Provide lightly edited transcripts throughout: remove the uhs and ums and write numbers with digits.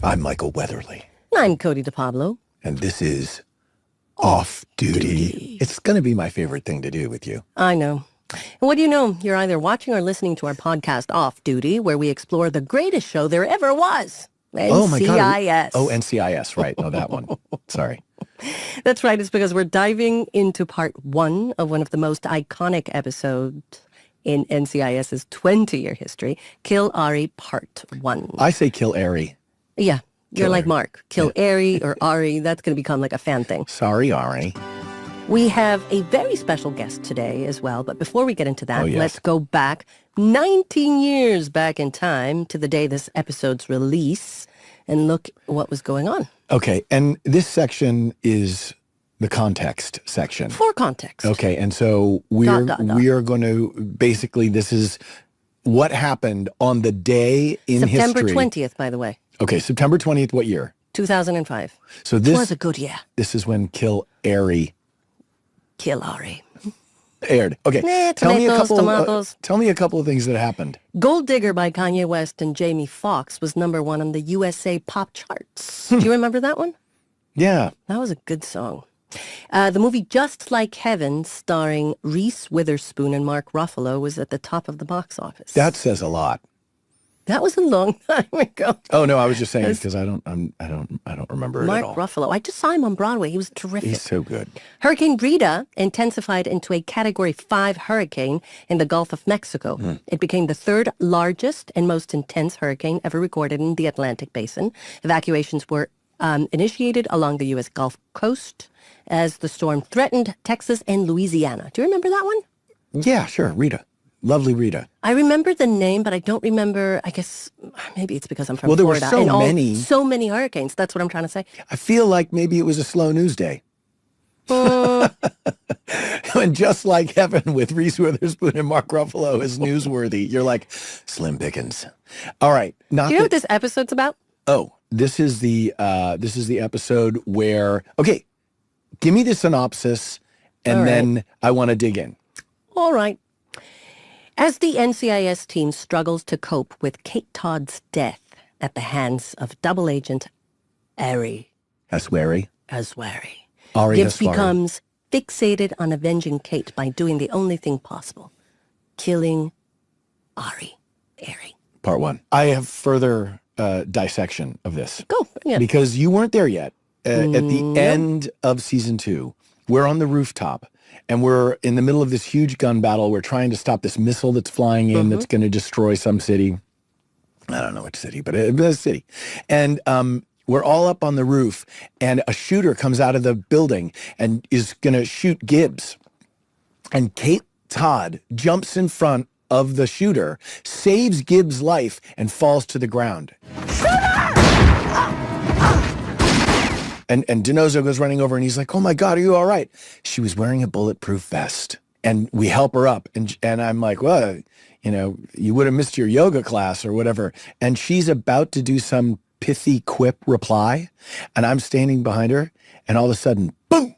I'm Michael Weatherly. I'm Cote DePablo. And this is Off Duty. It's going to be my favorite thing to do with you. I know. And what do you know? You're either watching or listening to our podcast Off Duty, where we explore the greatest show there ever was. NCIS. Oh, my God. Oh, NCIS, right. No, that one. Sorry. That's right. It's because we're diving into part one of one of the most iconic episodes in NCIS's 20-year history, Kill Ari Part 1. I say Kill Ari. Yeah. You're Kill like Ari. Mark. Kill Ari or Ari. That's going to become like a fan thing. Sorry, Ari. We have a very special guest today as well. But before we get into that, yes. Let's go back 19 years back in time to the day this episode's release and look what was going on. Okay. And this section is the context section. For context. Okay. And so we are going to basically, this is what happened on the day in September history. 20th, by the way. Okay. September 20th, what year? 2005. So this was a good year. This is when Kill Ari aired. Okay. Tell me a couple of things that happened. Gold Digger by Kanye West and Jamie Foxx was number one on the USA pop charts. Do you remember that one? Yeah. That was a good song. The movie Just Like Heaven, starring Reese Witherspoon and Mark Ruffalo, was at the top of the box office. That says a lot. That was a long time ago. Oh no, I was just saying because I don't remember it at all. Mark Ruffalo. I just saw him on Broadway. He was terrific. He's so good. Hurricane Rita intensified into a Category 5 hurricane in the Gulf of Mexico. It became the third largest and most intense hurricane ever recorded in the Atlantic Basin. Evacuations were initiated along the U.S. Gulf Coast as the storm threatened Texas and Louisiana. Do you remember that one? Yeah, sure. Rita. Lovely Rita. I remember the name, but I don't remember, I guess, maybe it's because I'm from Florida. Well, there were so many hurricanes. That's what I'm trying to say. I feel like maybe it was a slow news day. And Just Like Heaven with Reese Witherspoon and Mark Ruffalo is newsworthy. You're like, slim pickings. All right. Do you know what this episode's about? Oh, this is the episode where, okay, give me the synopsis and then I want to dig in. All right. As the NCIS team struggles to cope with Kate Todd's death at the hands of Double Agent Ari Haswari. Ari Gibbs Haswari. becomes fixated on avenging Kate by doing the only thing possible, killing Ari. Part 1. I have further dissection of this. Go, bring it. Because you weren't there yet. At the end of season 2, we're on the rooftop. And we're in the middle of this huge gun battle. We're trying to stop this missile that's flying in that's going to destroy some city. I don't know which city, but it's a city. And we're all up on the roof, and a shooter comes out of the building and is going to shoot Gibbs. And Kate Todd jumps in front of the shooter, saves Gibbs' life, and falls to the ground. And DiNozzo goes running over and he's like, oh my God, are you all right? She was wearing a bulletproof vest. And we help her up. And I'm like, well, you would have missed your yoga class or whatever. And she's about to do some pithy quip reply. And I'm standing behind her. And all of a sudden, boom,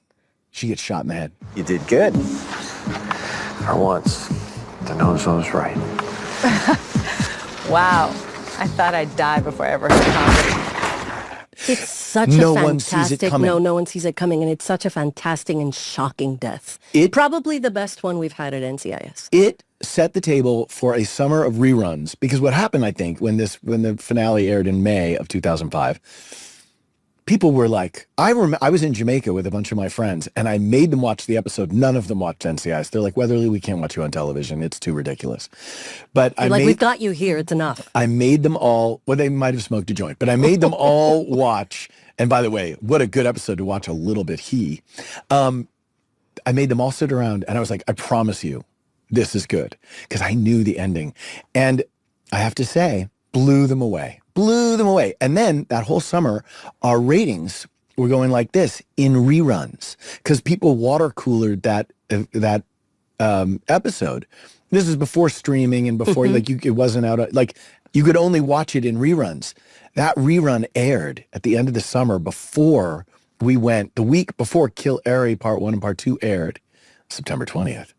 she gets shot in the head. You did good. For once, DiNozzo's right. Wow. I thought I'd die before I ever heard comedy. It's such a fantastic... No one sees it coming. No one sees it coming, and it's such a fantastic and shocking death. Probably the best one we've had at NCIS. It set the table for a summer of reruns, because what happened, I think, when the finale aired in May of 2005, people were like, I was in Jamaica with a bunch of my friends, and I made them watch the episode. None of them watched NCIS. They're like, Weatherly, we can't watch you on television. It's too ridiculous. But we've got you here. It's enough. I made them all, well, they might have smoked a joint, but I made them all watch. And by the way, what a good episode to watch a little bit. I made them all sit around, and I was like, I promise you, this is good. Because I knew the ending. And I have to say, blew them away. And then that whole summer, our ratings were going like this in reruns because people water coolered that episode. This is before streaming and before it wasn't out. You could only watch it in reruns. That rerun aired at the end of the summer before we went, the week before Kill Ari Part 1 and Part 2 aired, September 20th.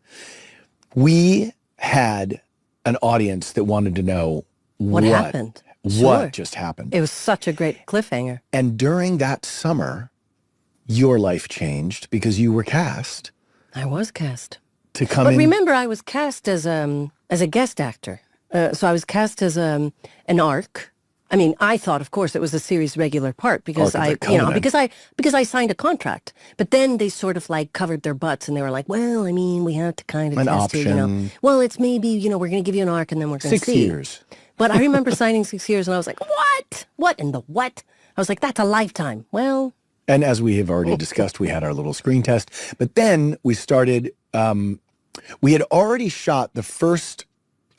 We had an audience that wanted to know what happened. what just happened. It was such a great cliffhanger. And during that summer, your life changed because you were cast I was cast. to come But in. remember, I was cast as a guest actor. So I was cast as an arc. I mean, I thought, of course, it was a series regular part because Arc of I, the Covenant. because I signed a contract. But then they sort of like covered their butts and they were like, well, I mean, we have to kind of An test you, you know. option. Well, it's maybe, we're going to give you an arc and then we're going to 6 see. years. But I remember signing 6 years and I was like, what? What in the what? I was like, that's a lifetime. Well, And as we have already discussed, we had our little screen test. But then we started, we had already shot the first,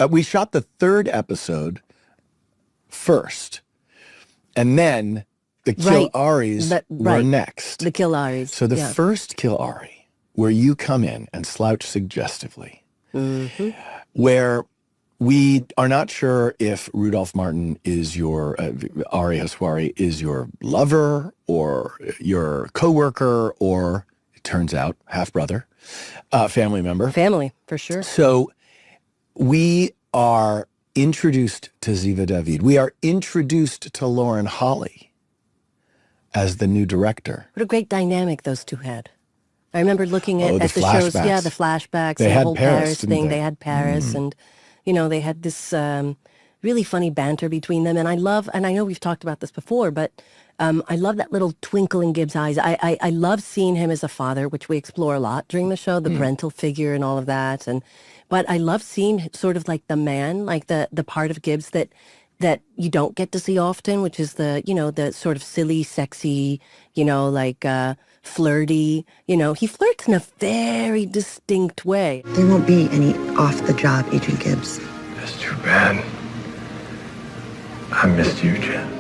we shot the third episode first. And then the Kill Right. Aris were Right. next. the Kill Aris. So the yeah. first Kill Ari, where you come in and slouch suggestively, Mm-hmm. where we are not sure if Rudolph Martin is your, Ari Haswari is your lover or your coworker or, it turns out, half-brother, family member. Family, for sure. So we are introduced to Zea David. We are introduced to Lauren Holly as the new director. What a great dynamic those two had. I remember looking Oh, at the the shows. flashbacks. Yeah, the flashbacks. They and had the whole Paris, Paris didn't thing. they? They had Paris, and they had this really funny banter between them. And I love, and I know we've talked about this before, but I love that little twinkle in Gibbs' eyes. I love seeing him as a father, which we explore a lot during the show, the parental figure and all of that. But I love seeing sort of like the man, like the part of Gibbs that you don't get to see often, which is the sort of silly, sexy, like flirty. He flirts in a very distinct way. There won't be any off-the-job Agent Gibbs. That's too bad. I missed you, Jen.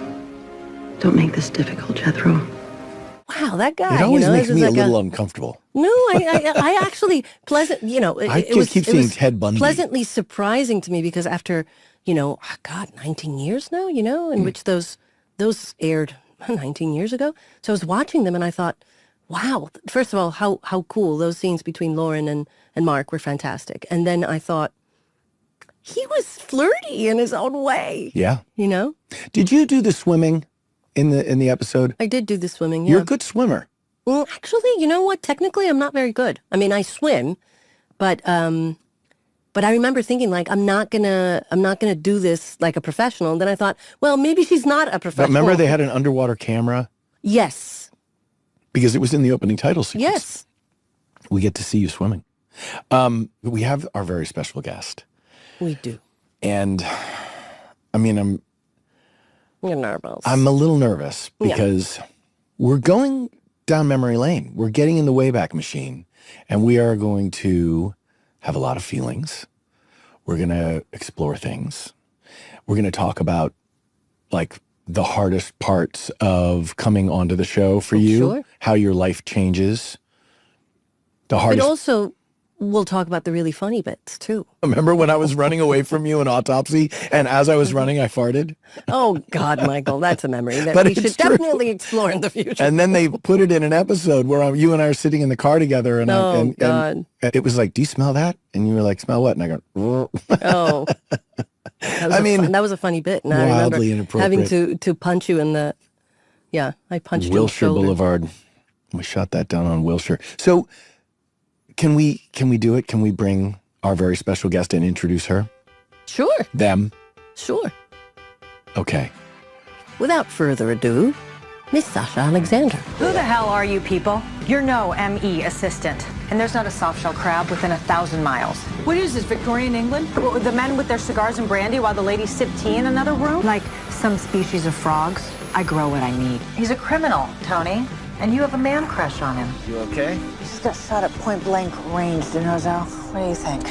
Don't make this difficult, Jethro. Wow, that guy. It always makes this is me a like little uncomfortable. No, I actually pleasant. I It just keep it seeing was Ted Bundy. pleasantly surprising to me because after 19 years now, in which those aired 19 years ago. So I was watching them and I thought, wow. First of all, how cool those scenes between Lauren and Mark were fantastic. And then I thought he was flirty in his own way. Yeah. Did you do the swimming in the episode? I did do the swimming. Yeah. You're a good swimmer. Well, actually, you know what? Technically, I'm not very good. I mean, I swim, but I remember thinking like I'm not gonna do this like a professional. And then I thought, well, maybe she's not a But professional. remember they had an underwater camera Yes. because it was in the opening title sequence. Yes. We get to see you swimming. We have our very special guest. We do. And I mean, You're nervous. I'm a little nervous because we're going down memory lane. We're getting in the Wayback Machine and we are going to have a lot of feelings. We're going to explore things. We're going to talk about like the hardest parts of coming onto the show for you, sure. how your life changes. The But hardest. also, we'll talk about the really funny bits too. Remember when I was running away from you in Autopsy and as I was running, I farted? Oh God, Michael, that's a memory that But we it's should true. definitely explore in the future. And then they put it in an episode where you and I are sitting in the car together, and, Oh, and God. it was like, "Do you smell that?" And you were like, "Smell what?" And I go, Oh, that was a funny bit, and I Wildly remember having inappropriate. to punch you in the. Yeah, I punched you in the Wilshire shoulder. Boulevard. We shot that down on Wilshire. So, can we do it? Can we bring our very special guest and introduce her? Sure, Them. sure. Okay. Without further ado, Miss Sasha Alexander. Who the hell are you people? You're no ME assistant. And there's not a soft-shell crab within 1,000 miles. What is this, Victorian England? The men with their cigars and brandy while the ladies sip tea in another room? Like some species of frogs, I grow what I need. He's a criminal, Tony. And you have a man crush on him. You okay? He just got shot at point blank range, Dinozo. What do you think?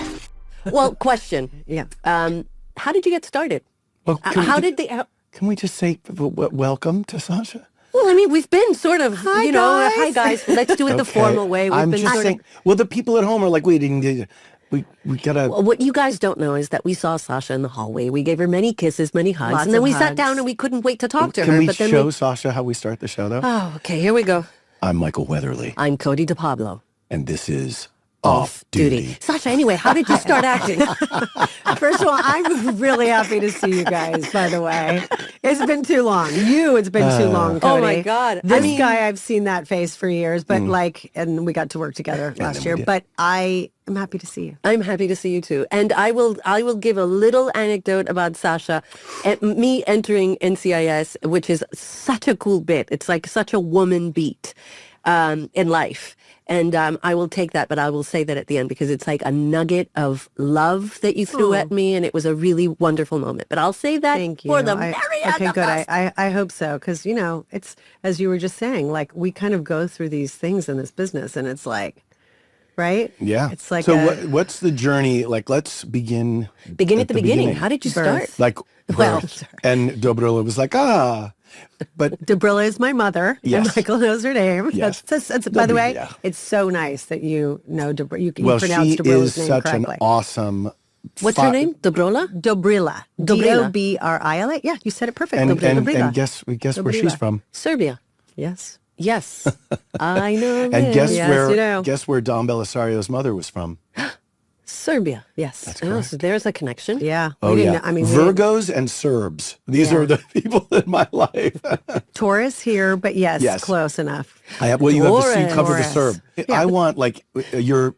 Well, question. Yeah. How did you get started? Well, can we just say welcome to Sasha? Well, I mean, we've been sort of, hi guys. Let's do it the Okay. formal way. We've I'm been just sort saying. Well, the people at home are like, we gotta. Well, what you guys don't know is that we saw Sasha in the hallway. We gave her many kisses, many hugs, Lots and then of we sat hugs. down and we couldn't wait to talk to Can her. we but then show Sasha how we start the show, though? Oh, okay, here we go. I'm Michael Weatherly, I'm Cote DePablo. and this is off duty. Sasha, anyway, how did you start acting? First of all, I'm really happy to see you guys, by the way. It's been too long. It's been too long, Cody. Oh, my God. This guy, I've seen that face for years, but and we got to work together last year, but I am happy to see you. I'm happy to see you too. And I will give a little anecdote about Sasha and me entering NCIS, which is such a cool bit. It's like such a woman beat in life. And I will take that, but I will say that at the end because it's like a nugget of love that you threw at me, and it was a really wonderful moment. But I'll say that for the very end. Okay, good. I hope so, because, it's, as you were just saying, like, we kind of go through these things in this business, and it's like, right? Yeah. It's like so what's the journey? Like, let's begin at the beginning. How did you start? Like, and Dobrila was like, But Dobrila is my mother, yes. and Michael knows her name. Yes. That's by the way, it's so nice that you know Dobrila. You pronounce she Dobrila's is name such correctly. an awesome. What's her name? Dobrila? Dobrila. Dobrila. Yeah, you said it perfectly. And guess where she's from? Serbia. Yes. Yes. I know. And guess Yes, you know. where Don Belisario's mother was from? Serbia. Yes. That's Oh, correct. so there's a connection. Yeah. Oh, we didn't yeah. know- I mean, Virgos and Serbs. These are the people in my life. Taurus here, but yes, Yes. close enough. You have the Taurus. you cover the Serb. I want, like, your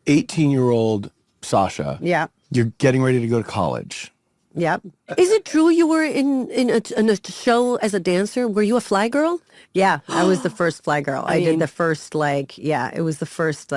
18-year-old Sasha. Yeah. You're getting ready to go to college. Yep. Is it true you were in a show as a dancer? Were you a fly girl? Yeah, I was the first fly girl. I mean- did the first, it was the first,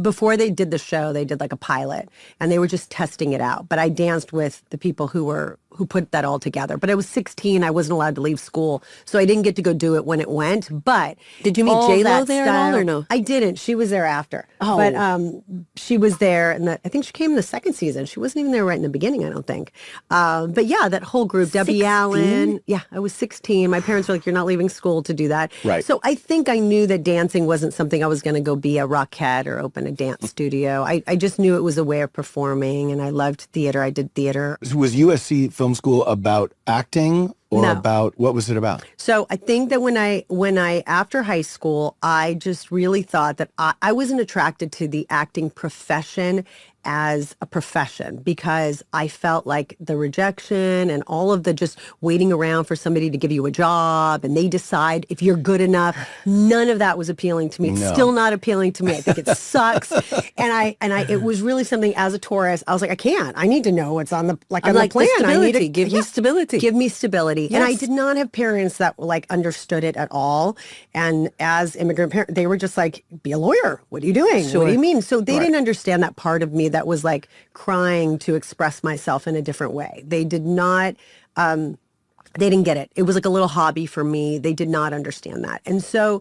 before they did the show, they did like a pilot, and they were just testing it out. But I danced with the people who put that all together. But I was 16. I wasn't allowed to leave school, so I didn't get to go do it when it went. But Did you meet all J-Lo that there at all, or no? I didn't. She was there after. Oh. But she was there, and I think she came in the second season. She wasn't even there right in the beginning, I don't think. But yeah, that whole group, Debbie 16? Allen. Yeah, I was 16. My parents were like, "You're not leaving school to do that." Right. So I think I knew that dancing wasn't something I was going to go be a rockette or open a dance studio. I just knew it was a way of performing, and I loved theater. I did theater. Was USC Film School about acting or No. about, what was it about? So I think that when I after high school, I just really thought that I wasn't attracted to the acting profession as a profession, because I felt like the rejection and all of the just waiting around for somebody to give you a job and they decide if you're good enough. None of that was appealing to me. It's still not appealing to me. I think it sucks. And it was really something, as a tourist, I was like, I can't. I need to know what's on the on the plan. I need to give me stability. Give me stability. Yes. And I did not have parents that understood it at all. And as immigrant parents, they were just like, be a lawyer. What are you doing? Sure. What do you mean? So they Right. didn't understand that part of me that was like crying to express myself in a different way. They did not, they didn't get it. It was like a little hobby for me. They did not understand that. And so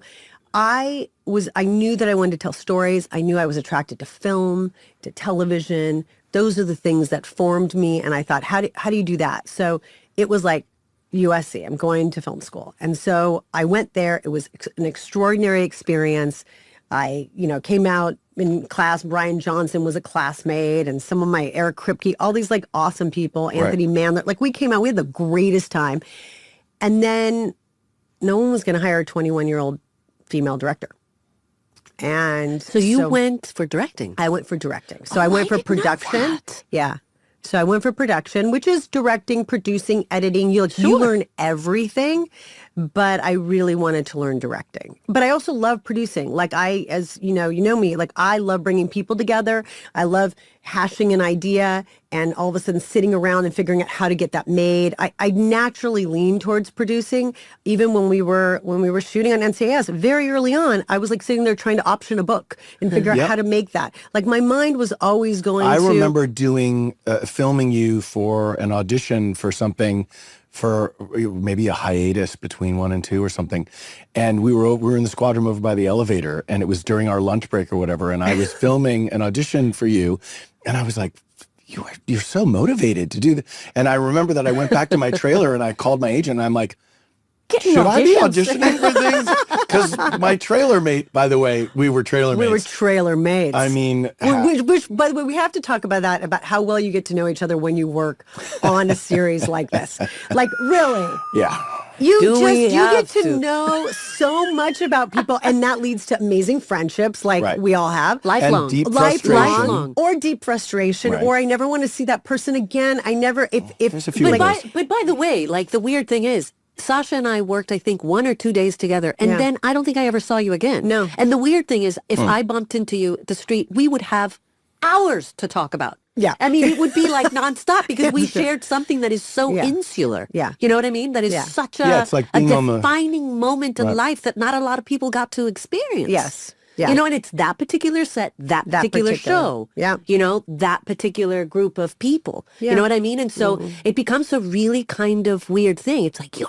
I knew that I wanted to tell stories. I knew I was attracted to film, to television. Those are the things that formed me. And I thought, how do you do that? So it was like, USC, I'm going to film school. And so I went there. It was an extraordinary experience. I, came out in class. Brian Johnson was a classmate, and some of my Eric Kripke, all these like awesome people, Anthony Mandler. Like, we came out, we had the greatest time. And then no one was going to hire a 21-year-old female director. And So you went for directing. I went for directing. So I went for didn't know production. that. Yeah. So I went for production, which is directing, producing, editing. You learn everything, but I really wanted to learn directing. But I also love producing. Like, as you know me, like, I love bringing people together. I love hashing an idea and all of a sudden sitting around and figuring out how to get that made. I naturally lean towards producing. Even when we were shooting on NCIS, very early on, I was like sitting there trying to option a book and figure out how to make that. Like, my mind was always going I to... remember filming you for an audition for something, for maybe a hiatus between 1 and 2 or something. And we were in the squad room over by the elevator, and it was during our lunch break or whatever. And I was filming an audition for you, and I was like, you're so motivated to do that. And I remember that I went back to my trailer and I called my agent, and I'm like, getting Should I be auditions. auditioning for things? Because my trailer mate, by the way, we were trailer We were mates. trailer mates. I mean, which, by the way, we have to talk about that, about how well you get to know each other when you work on a series like this. Like, really. yeah. You we get have to to? know so much about people, and that leads to amazing friendships like Right. we all have. Lifelong. And deep Lifelong, frustration. or deep frustration, Right. or I never want to see that person again. I never, if There's a few But of by, those. but by the way, like the weird thing is, Sasha and I worked, I think, 1 or 2 days together, and Yeah. then I don't think I ever saw you again. No. And the weird thing is, Hmm. if I bumped into you at the street, we would have hours to talk about. Yeah. I mean, it would be like nonstop because we It's true. shared something that is so Yeah. insular. Yeah. You know what I mean? That is Yeah. such a, Yeah, it's like a being on the- defining moment in Right. life that not a lot of people got to experience. Yes. Yeah. You know, and it's that particular set, that particular particular- show. yeah. You know, that particular group of people. Yeah. You know what I mean? And so it becomes a really kind of weird thing. It's like, you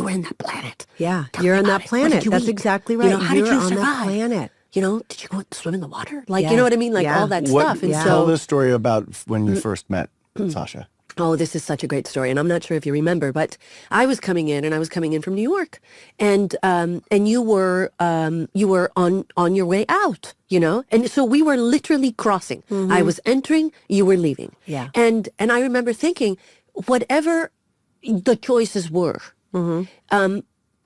were in that planet. Yeah, Tell you're me on about that it. What did planet. you That's eat? exactly You right. know, how You're did you on that survive? planet. You know, did you go swim in the water? Like, Yeah. you know what I mean? Like Yeah. all that What, stuff. And tell so, the story about when you first met Sasha. oh, this is such a great story, and I'm not sure if you remember, but I was coming in from New York, and you were on your way out, you know, and so we were literally crossing. I was entering, you were leaving, Yeah. and I remember thinking, whatever the choices were,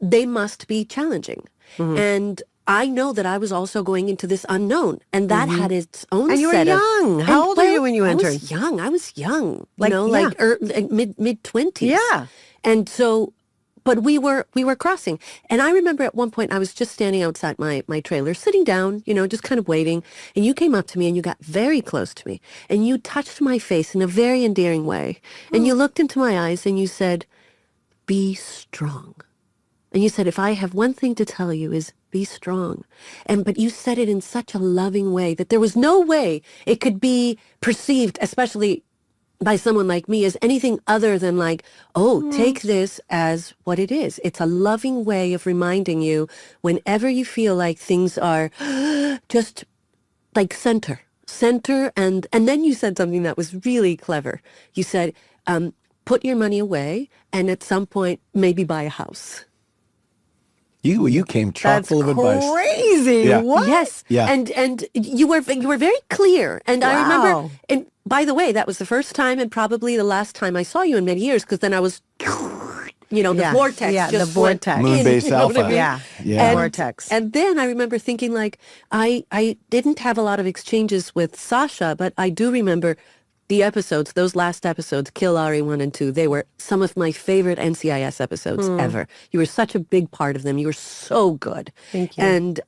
they must be challenging, and I know that I was also going into this unknown, and that had its own And you were set of- young. How and, old were you when you I entered? was young. I was young. Like, You know, yeah. like mid-20s. Yeah. And so, but we were crossing. And I remember at one point I was just standing outside my trailer, sitting down, you know, just kind of waiting. And you came up to me and you got very close to me. And you touched my face in a very endearing way. And you looked into my eyes and you said, "Be strong." And you said, "If I have one thing to tell you is be strong." But you said it in such a loving way that there was no way it could be perceived, especially by someone like me, as anything other than like, oh, take this as what it is. It's a loving way of reminding you whenever you feel like things are just like center. And then you said something that was really clever. You said, put your money away and at some point maybe buy a house. You came chock That's full of advice. crazy. Yeah. What? Yes. Yeah. And you were very clear. And I remember, Wow. and by the way, that was the first time and probably the last time I saw you in many years, because then I was, you know, the Yeah. vortex. Yeah, just the went vortex. Moon in, base you know what I alpha. mean? Yeah. Yeah. And, Vortex. And then I remember thinking like, I didn't have a lot of exchanges with Sasha, but I do remember the episodes, those last episodes, Kill Ari 1 and 2, they were some of my favorite NCIS episodes ever. You were such a big part of them. You were so good. Thank you. And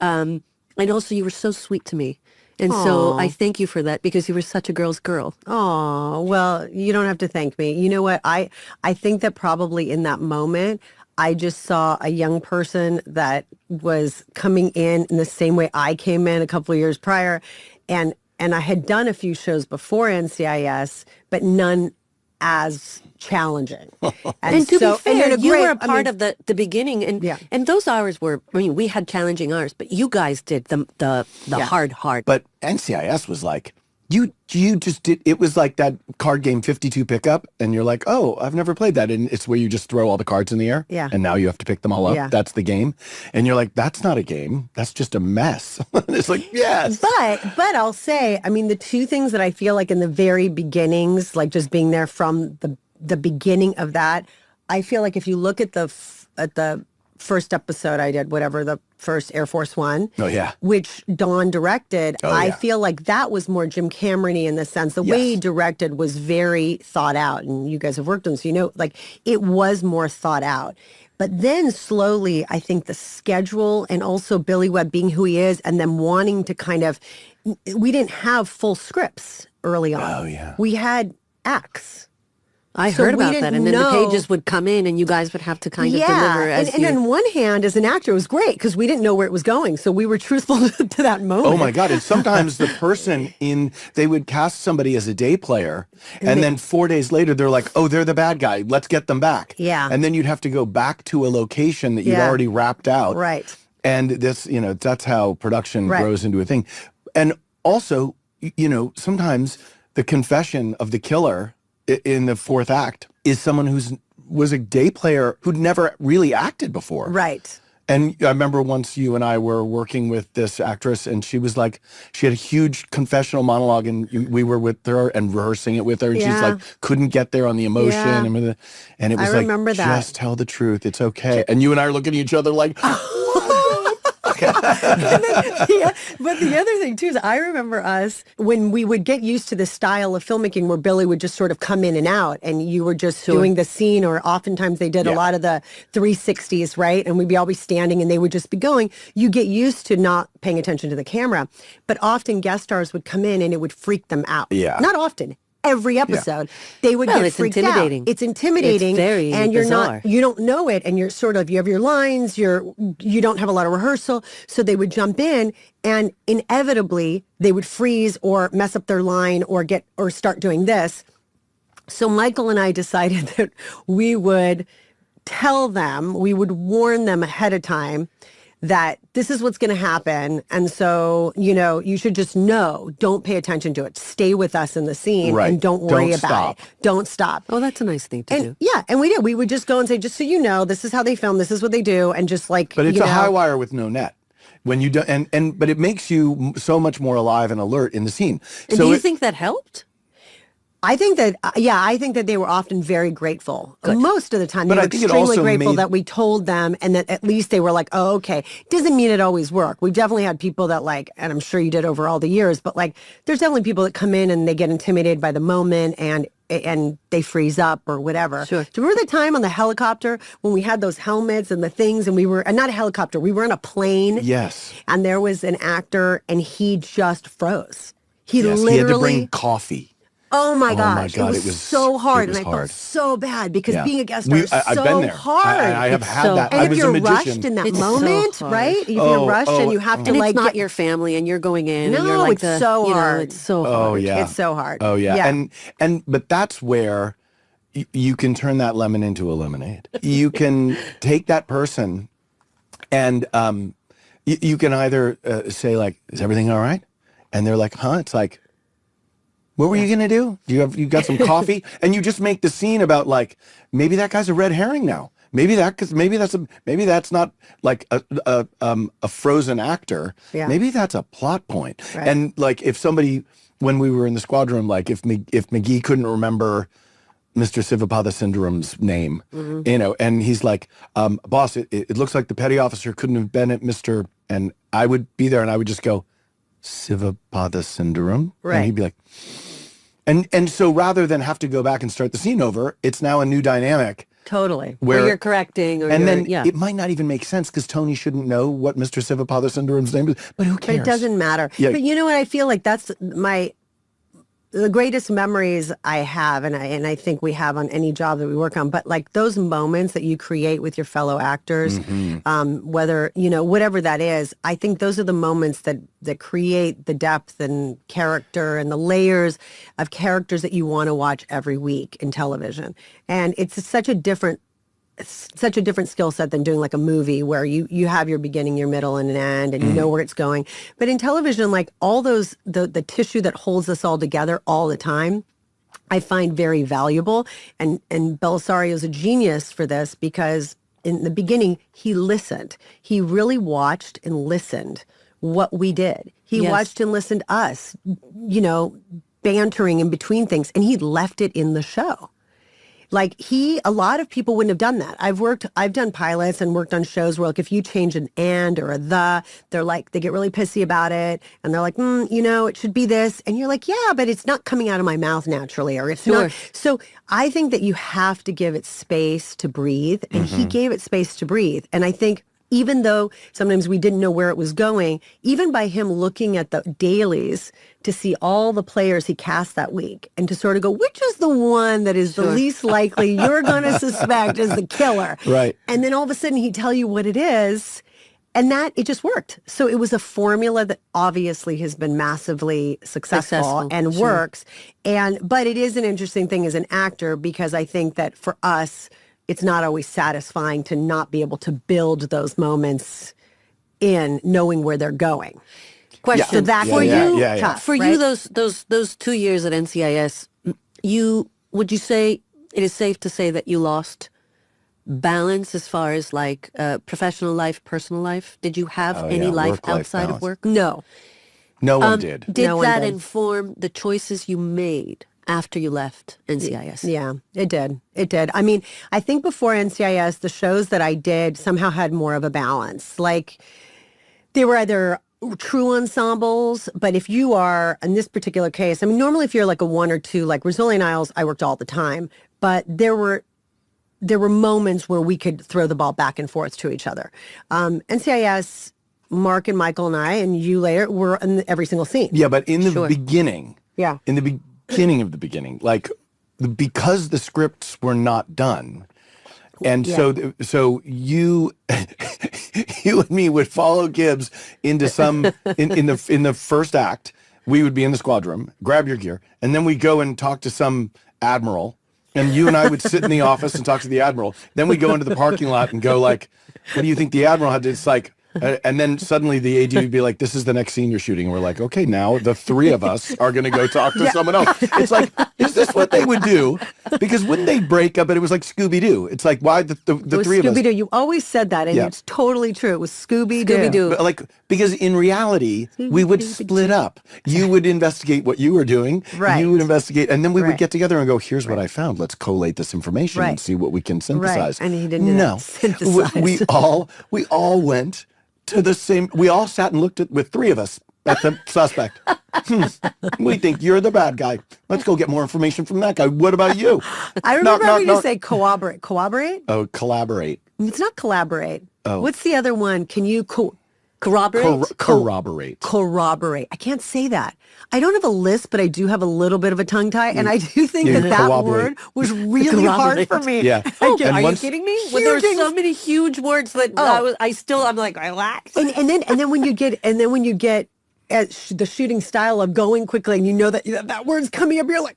also you were so sweet to me. And so I thank you for that because you were such a girl's girl. Oh, well, you don't have to thank me. You know what? I think that probably in that moment, I just saw a young person that was coming in the same way I came in a couple of years prior. And I had done a few shows before NCIS, but none as challenging. And to be fair, you were a part of of the beginning, and Yeah. and those hours were. I mean, we had challenging hours, but you guys did the hard. But NCIS was like, you just did, it was like that card game 52 pickup, and you're like, oh, I've never played that. And it's where you just throw all the cards in the air. Yeah. And now you have to pick them all up. Yeah. That's the game. And you're like, that's not a game. That's just a mess. And it's like, yes. But I'll say, I mean, the two things that I feel like in the very beginnings, like just being there from the beginning of that, I feel like if you look at the first episode I did, whatever, the first Air Force One, Oh, yeah. which Dawn directed, Oh, I yeah. feel like that was more Jim Cameron-y in the sense the way he Yes. directed was very thought out, and you guys have worked on, so you know, like it was more thought out. But then slowly, I think the schedule and also Billy Webb being who he is and them wanting to kind of, we didn't have full scripts early on. Oh, yeah. We had acts. I So heard we about that, didn't and then the know- pages would come in, and you guys would have to kind of deliver as and on one hand, as an actor, it was great because we didn't know where it was going, so we were truthful to that moment. Oh my God. And sometimes the person they would cast somebody as a day player, and then 4 days later, they're like, oh, they're the bad guy. Let's get them back. Yeah. And then you'd have to go back to a location that you'd Yeah. already wrapped out. Right. And this, that's how production Right. grows into a thing. And also, sometimes the confession of the killer in the fourth act is someone who's was a day player who'd never really acted before. Right. And I remember once you and I were working with this actress, and she was like, she had a huge confessional monologue, and we were with her and rehearsing it with her, and she's Yeah. like, couldn't get there on the emotion. Yeah. And it was I like, remember that. just tell the truth. It's okay. And you and I are looking at each other like, Yeah, but the other thing too is I remember us when we would get used to this style of filmmaking where Billy would just sort of come in and out and you were just doing the scene, or oftentimes they did a lot of the 360s, right? And we'd be all be standing and they would just be going. You get used to not paying attention to the camera, but often guest stars would come in and it would freak them out. Yeah. Not often. Every episode, they would get it's freaked intimidating. out. It's intimidating. It's very and you're bizarre. you don't know it, and you're sort of, you have your lines, you don't have a lot of rehearsal, so they would jump in, and inevitably they would freeze or mess up their line or start doing this. So Michael and I decided that we would tell them, we would warn them ahead of time that this is what's going to happen. And so, you should just know, don't pay attention to it. Stay with us in the scene and don't worry about it. Don't stop. Oh, that's a nice thing to do. Yeah, and we did. We would just go and say, just so you know, this is how they film, this is what they do, and just like, but it's a high wire with no net. When you do, but it makes you so much more alive and alert in the scene. And So do you think that helped? I think that they were often very grateful. Most of the time, But they I were think it extremely also grateful made- that we told them, and that at least they were like, "Oh, okay." Doesn't mean it always worked. We've definitely had people that and I'm sure you did over all the years, but there's definitely people that come in and they get intimidated by the moment and they freeze up or whatever. Sure. Do you remember the time on the helicopter when we had those helmets and the things, and we were not a helicopter, we were in a plane. Yes. And there was an actor, and he just froze. He Yes, literally he had to bring coffee. Oh my gosh, God, it was so hard, it was and I hard. felt so bad because Yeah. being a guest star is I've so been there. hard. I have had so that. And I if was you're a magician. rushed in that It's so moment, hard. right? If you're rushed and you have to And like it's not get- your family, and you're going in, and No, you're like it's so hard. it's so hard. Oh yeah, It's so hard. Oh yeah, Yeah. but that's where you can turn that lemon into a lemonade. You can take that person, and you can either say like, "Is everything all right?" And they're like, "Huh?" It's like, what were you gonna do? You got some coffee, and you just make the scene about like, maybe that guy's a red herring now. Maybe that's not like a frozen actor. Yeah. Maybe that's a plot point. Right. And like if somebody, when we were in the squadron, like if McGee couldn't remember Mr. Sivapada Syndrome's name, and he's like, boss, it looks like the petty officer couldn't have been at Mr. And I would be there and I would just go, Sivapada Syndrome. Right. And he'd be like, and so rather than have to go back and start the scene over, it's now a new dynamic. Totally. Where you're correcting, or and you're, then yeah. it might not even make sense because Tony shouldn't know what Mr. Sivapada Syndrome's name is, but who But cares? it doesn't matter. Yeah. But you know what? I feel like that's the greatest memories I have, and I think we have on any job that we work on, but like those moments that you create with your fellow actors, whether, whatever that is, I think those are the moments that create the depth and character and the layers of characters that you want to watch every week in television. And it's such a different skill set than doing like a movie where you have your beginning, your middle, and an end, and you know where it's going. But in television, like all those, the tissue that holds us all together all the time, I find very valuable. And Belisario is a genius for this because in the beginning, he listened. He really watched and listened what we did. He Yes. watched and listened to us, bantering in between things, and he left it in the show. Like a lot of people wouldn't have done that. I've done pilots and worked on shows where like if you change an and or a the, they're like, they get really pissy about it. And they're like, it should be this. And you're like, yeah, but it's not coming out of my mouth naturally, or it's not. So I think that you have to give it space to breathe. And he gave it space to breathe. And I think even though sometimes we didn't know where it was going, even by him looking at the dailies to see all the players he cast that week and to sort of go, which is the one that is the least likely you're going to suspect is the killer? Right. And then all of a sudden he'd tell you what it is. And that, it just worked. So it was a formula that obviously has been massively successful and works. But it is an interesting thing as an actor because I think that for us, it's not always satisfying to not be able to build those moments in knowing where they're going. Question So that for you, yeah. tough, For right? you, those 2 years at NCIS, would you say it is safe to say that you lost balance as far as like professional life, personal life? Did you have any life work-life outside balance. of work? No. No one did. Did No one that did. inform the choices you made after you left NCIS? Yeah, it did. It did. I mean, I think before NCIS, the shows that I did somehow had more of a balance. Like, they were either true ensembles, but if you are, in this particular case, I mean, normally if you're like a one or two, like Rizzoli Isles, I worked all the time, but there were moments where we could throw the ball back and forth to each other. NCIS, Mark and Michael and I, and you later, were in every single scene. Yeah, but in the beginning, Yeah. in the beginning of the beginning, like because the scripts were not done, and so you you and me would follow Gibbs into some in the first act. We would be in the squad room, grab your gear, and then we go and talk to some admiral. And you and I would sit in the office and talk to the admiral. Then we go into the parking lot and go like, "What do you think the admiral had to?" It's like, and then suddenly the AD would be like, "This is the next scene you're shooting." And we're like, "Okay, now the three of us are going to go talk to someone else." It's like, is this what they would do? Because wouldn't they break up? And it was like Scooby-Doo. It's like, why the three of us? Scooby-Doo. You always said that, and it's totally true. It was Scooby-Doo. Scooby-Doo. But like, because in reality, we would split up. You would investigate what you were doing. Right. You would investigate, and then we would get together and go, "Here's what I found. Let's collate this information and Right. see what we can synthesize." Right. And he didn't do No, that. Synthesize. we all went to the same. We all sat and looked at with three of us at the suspect. We think you're the bad guy. Let's go get more information from that guy. What about you? I remember Knock, having knock, to say cooperate. Cooperate? Oh, collaborate. It's not collaborate. Oh. What's the other one? Can you Corroborate? Corroborate. corroborate? I can't say that. I don't have a list, but I do have a little bit of a tongue tie, and I do think You that corroborate. word was really hard for me. Yeah. Oh, And are you once- kidding me? Well, there are so many huge words that I'm like, relax. And then when you get at the shooting style of going quickly, and you know that word's coming up, you're like,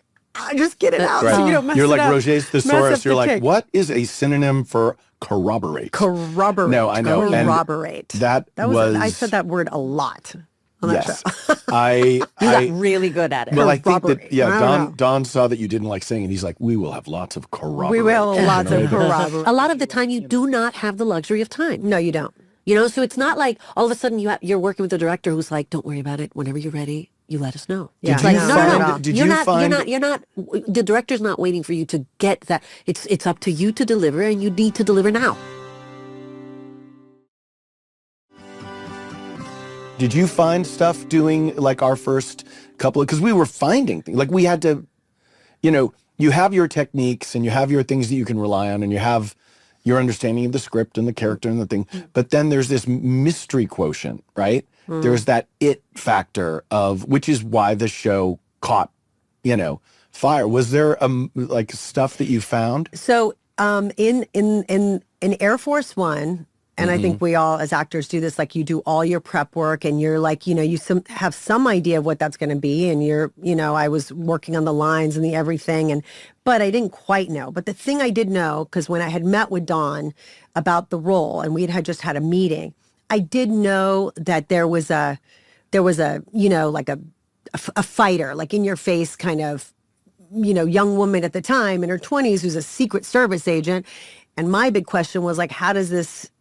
just get it out, Right. so you don't mess You're it like up. Roger's Mess thesaurus. up You're the like, take. what is a synonym for corroborate? Corroborate. No, I know. And Corroborate. that was I said that word a lot on that Yes, show. You got really good at it. Well, I think that Corroborate. I don't know. Don saw that you didn't like saying it. He's like, we will have lots of corroborate. We will lots of corroborate. A lot of the time, you do not have the luxury of time. No, you don't. You know, so it's not like all of a sudden you're working with a director who's like, "Don't worry about it. Whenever you're ready, you let us know." Yeah, It's like, no, no, not no, at no. all. Did You're you not. find- You're not. The director's not waiting for you to get that. It's up to you to deliver, and you need to deliver now. Did you find stuff doing like our first couple of, because we were finding things, like we had to, you have your techniques and you have your things that you can rely on and you have your understanding of the script and the character and the thing, but then there's this mystery quotient, right? There's that it factor of, which is why the show caught, fire. Was there like stuff that you found? So in Air Force One, and I think we all as actors do this, like you do all your prep work and you're like, you have some idea of what that's going to be. And I was working on the lines and the everything, but I didn't quite know. But the thing I did know, because when I had met with Dawn about the role and we had just had a meeting, I did know that there was a like a fighter, like in your face kind of, young woman at the time in her 20s who's a Secret Service agent. And my big question was like, how does this,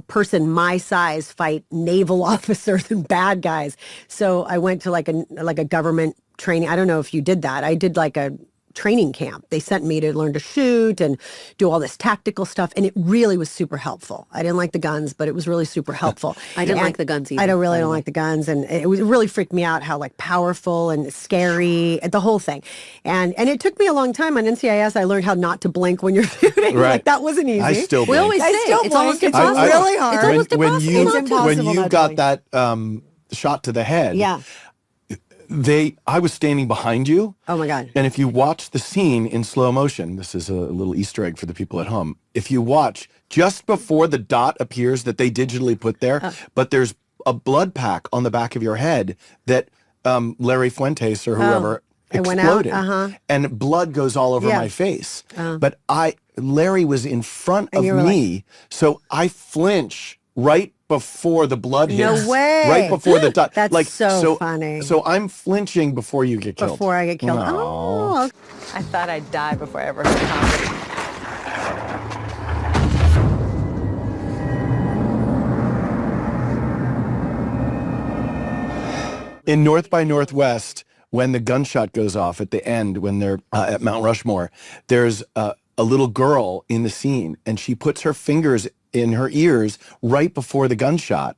person my size fight naval officers and bad guys? So I went to like a government training. I don't know if you did that. I did like a training camp. They sent me to learn to shoot and do all this tactical stuff. And it really was super helpful. I didn't like the guns, but it was really super helpful. I didn't like the guns either. I don't like the guns. And it really freaked me out how like powerful and scary, the whole thing. And it took me a long time on NCIS. I learned how not to blink when you're shooting. Right. Like that wasn't easy. I still We blink. always say it's almost It's impossible. really hard. It's almost when impossible. you It's impossible when you not to got blink. that shot to the head, Yeah. I was standing behind you. Oh my God. And if you watch the scene in slow motion, this is a little Easter egg for the people at home. If you watch just before the dot appears that they digitally put there, but there's a blood pack on the back of your head that Larry Fuentes or whoever it went out, exploded, and blood goes all over Yeah. my face. But Larry was in front of you were me, so I flinch right before the blood No hits. way. Right before the dot. That's so funny. So I'm flinching before you get killed. Before I get killed. No. Oh, I thought I'd die before I ever heard comedy. In North by Northwest, when the gunshot goes off at the end, when they're at Mount Rushmore, there's a little girl in the scene, and she puts her fingers in her ears right before the gunshot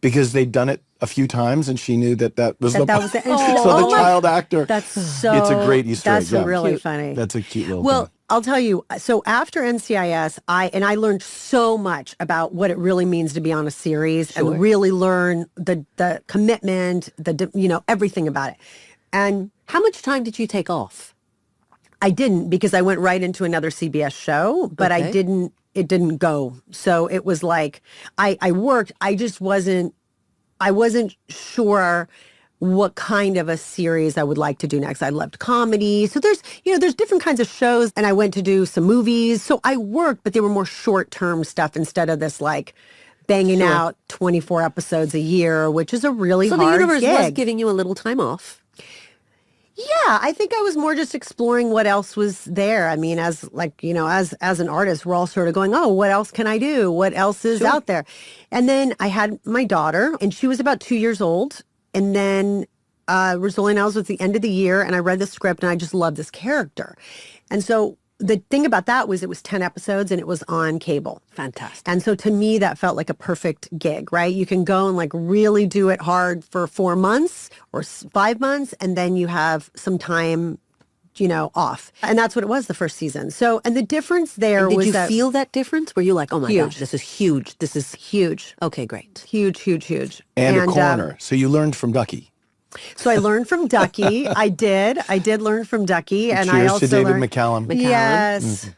because they'd done it a few times, and she knew that was the was it. so the child actor. That's so. It's a great Easter egg. That's Yeah. really funny. That's a cute little Well, thing. I'll tell you. So after NCIS, I learned so much about what it really means to be on a series, and really learn the commitment, everything about it. And How much time did you take off? I didn't, because I went right into another CBS show, but Okay. it didn't go. So it was like I worked. I wasn't sure what kind of a series I would like to do next. I loved comedy. So there's different kinds of shows, and I went to do some movies. So I worked, but they were more short-term stuff instead of this like banging out 24 episodes a year, which is a really So hard the universe was gig. giving you a little time off. Yeah, I think I was more just exploring what else was there. I mean, as an artist, we're all sort of going, oh, what else can I do? What else is out there? And then I had my daughter, and she was about 2 years old. And then Rosalie Niles was the end of the year, and I read the script, and I just loved this character. And so the thing about that was it was 10 episodes, and it was on cable. Fantastic. And so to me, that felt like a perfect gig, right? You can go and like really do it hard for 4 months or 5 months, and then you have some time, off. And that's what it was the first season. So, and the difference there Did was you that feel that difference? Were you like, oh my Huge. gosh, this is huge. This is huge, okay, great. huge. And a coroner. So you learned from Ducky. So I learned from Ducky. I did learn from Ducky, and I Cheers also to David learned. McCallum. Yes.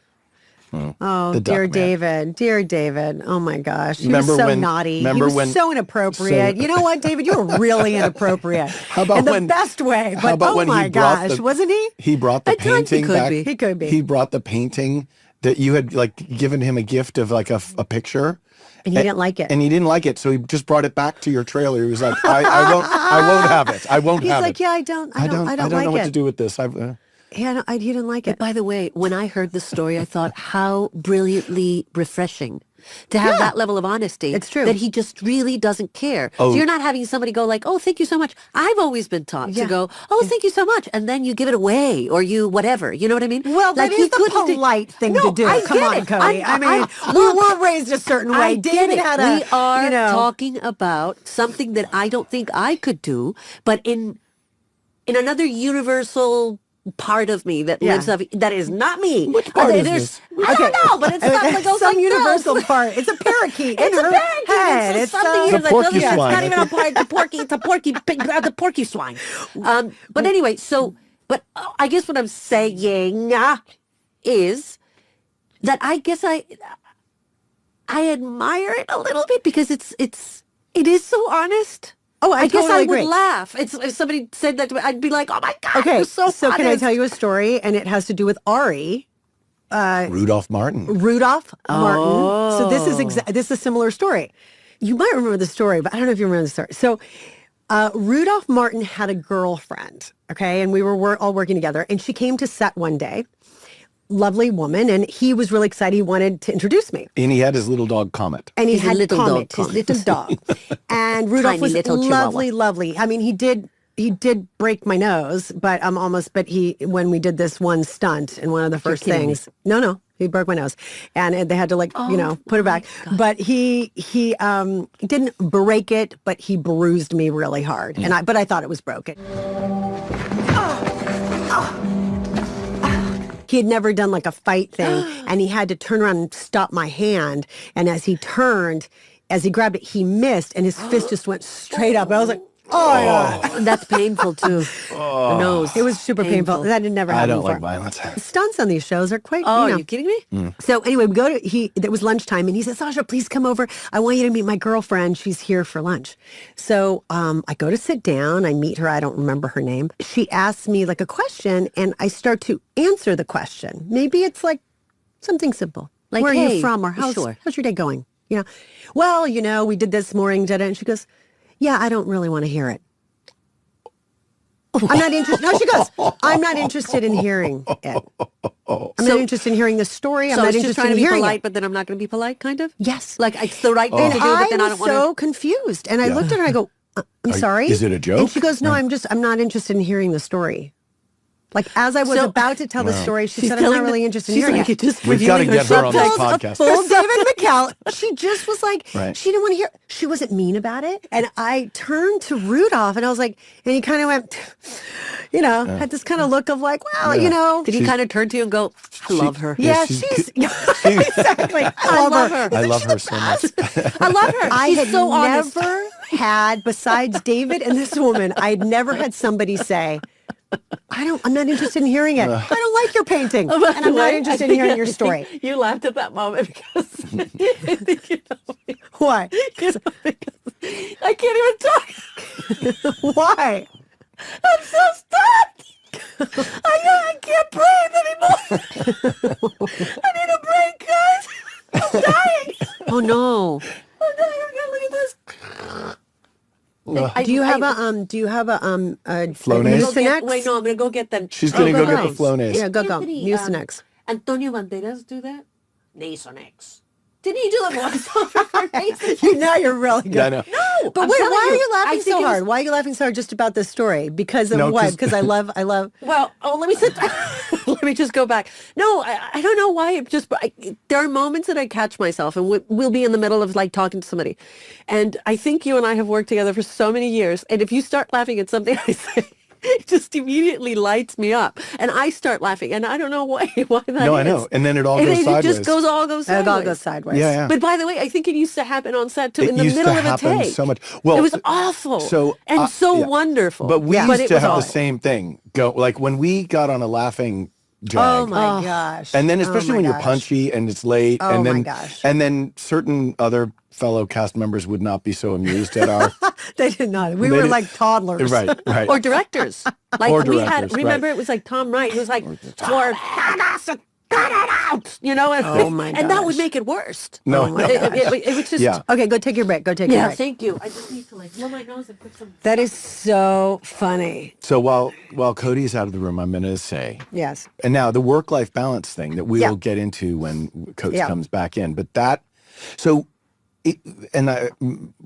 Oh, The duck dear man. David, dear David. Oh my gosh. He Remember was so when- naughty. remember he was when- so inappropriate. You know what, David? You were really inappropriate. How about in the when- best way. how But about oh when he my brought gosh, the- wasn't he? He brought the At times he painting could back. be. He could be. He brought the painting that you had like given him a gift of like a picture. And he didn't like it. And he didn't like it, so he just brought it back to your trailer. He was like, I won't have it. I won't He's have like, it. yeah, I don't I don't like know what it. to do with this. He didn't like it. By the way, when I heard the story, I thought how brilliantly refreshing to have that level of honesty. It's true. That he just really doesn't care. Oh. So you're not having somebody go like, oh, thank you so much. I've always been taught to Yeah. go, oh, thank you so much. And then you give it away or you whatever. You know what I mean? Well, that he is the couldn't do- polite thing No, to do. I Come get on, it. Cody. I mean, we look, weren't raised a certain way. I get David it. had We are talking. talking about something that I don't think I could do, but in another universal part of me that lives up, that is not me. Which part is There's- this? I don't know, but it's not like goes some like universal this. part. It's a parakeet in It's a her parakeet. head. It's something It's here a that porky doesn't- swine. It's not even a part. The porky. It's a porky. The porky swine. But anyway, but I guess what I'm saying is that I guess I admire it a little bit because it is so honest. Oh, I guess totally I agree. would laugh. If somebody said that to me, I'd be like, "Oh my god, Okay, you're so so can I honest." tell you a story? And it has to do with Ari. Rudolph Martin. Rudolph Martin. So this is a similar story. You might remember the story, but I don't know if you remember the story. So Rudolph Martin had a girlfriend, okay, and we were all working together, and she came to set one day. Lovely woman, and he was really excited. He wanted to introduce me. And he had his little dog Comet. And he His had little Comet, dog, his little dog. And Rudolph Tiny was little lovely, chihuahua. lovely. I mean, he did break my nose, but when we did this one stunt and one of the first kidding me. things, no, he broke my nose, and they had to put it back. But he didn't break it, but he bruised me really hard, but I thought it was broken. He had never done like a fight thing, and he had to turn around and stop my hand. And as he grabbed it, he missed, and his fist just went straight up. I was like, oh my God. That's painful too. The nose. It was super painful. That had never happened I don't before. like violence. Stunts on these shows are quite, Oh, are you kidding me? So anyway, it was lunchtime, and he said, Sasha, please come over. I want you to meet my girlfriend. She's here for lunch. So I go to sit down. I meet her. I don't remember her name. She asks me like a question, and I start to answer the question. Maybe it's like something simple. Like, where are hey, you from? Or how's your day going? Well, we did this morning, and she goes, yeah, I don't really want to hear it. I'm not interested. No, she goes, I'm not interested in hearing it. I'm not interested in hearing the story. I'm So not it's just interested trying to in be hearing polite, it. but then I'm not going to be polite, kind of? Yes. Like, it's the right thing And to do, but then I I don't was want to... so confused. And I looked at her and I go, I'm sorry? Is it a joke? And she goes, no, I'm not interested in hearing the story. Like, as I was about to tell the story, she said, I'm not really interested in hearing it. We've got to get her on this podcast. Full David McCall. She just was like, Right. she didn't want to hear. She wasn't mean about it. And I turned to Rudolph and I was like, and he kind of went, had this kind of look of like, well, Did he kind of turn to you and go, I love her? Yeah, she's exactly. I love her. I love her so much. I love her. I She's had so honest. never had, besides David and this woman, I had never had somebody say, I'm not interested in hearing it. I don't like your painting. Oh, by and the I'm not way, interested I in think- hearing your story. You laughed at that moment because Why? because I can't even talk. Why? I'm so stuck. I can't breathe anymore. I need a break, guys. I'm dying. Oh no. I'm dying. Look at this. Do you have a Flonase? Mucinex? Wait, no, I'm gonna go get them. She's going to go get the Flonase. Yeah, go. Anthony, Mucinex. Antonio Banderas do that? Nasonex. Didn't he do the voiceover for Nasonex? Now you're really good. Yeah, I know. No, But I'm wait, telling why are you I laughing think so it was- hard? Why are you laughing so hard just about this story? Because of No, what? 'cause- Because I love. Well, let me sit. Let me just go back. No, I don't know why. There are moments that I catch myself, and we'll be in the middle of like talking to somebody, and I think you and I have worked together for so many years. And if you start laughing at something I say, it just immediately lights me up, and I start laughing, and I don't know why that No, I is. know. And then it all And goes it sideways. just goes sideways. It all goes sideways. Yeah, yeah. But by the way, I think it used to happen on set too, It in the used to middle of a happen take. so much. Well, it was awful. so, and yeah. wonderful. But we used it to was have the awful. same thing go. Like when we got on a laughing drag. Oh my gosh. And then especially Oh when my you're gosh. punchy and it's late. Oh and then, my gosh. And then certain other fellow cast members would not be so amused at our. They did not. We They were did- like toddlers. Right, right. Or directors. Like Or we had, directors, remember right. it was like Tom Wright, who was like, more, cut it out, and, Oh my and that would gosh. make it worse. No. Oh my It was just, Yeah. Okay, go take your break. Go take your yeah, break. thank you. I just need to like blow my nose and put some. That is so funny. So while Cody's out of the room, I'm going to say, Yes. and now the work-life balance thing that we Yeah. will get into when Coach Yeah. comes back in. But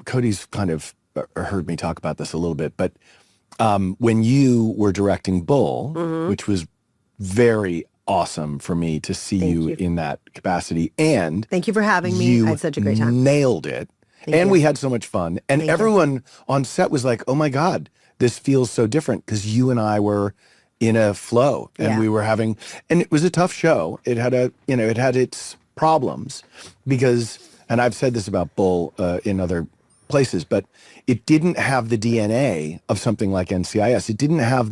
Cody's kind of heard me talk about this a little bit, but when you were directing Bull, Mm-hmm. which was very awesome for me to see you in that capacity, and Thank you for having me. you I had such a great time. nailed it. And we had so much fun. And everyone on set was like, oh my God, this feels so different because you and I were in a flow and Yeah. we were having, and it was a tough show. It had it had its problems because, and I've said this about Bull in other places, but it didn't have the DNA of something like NCIS. It didn't have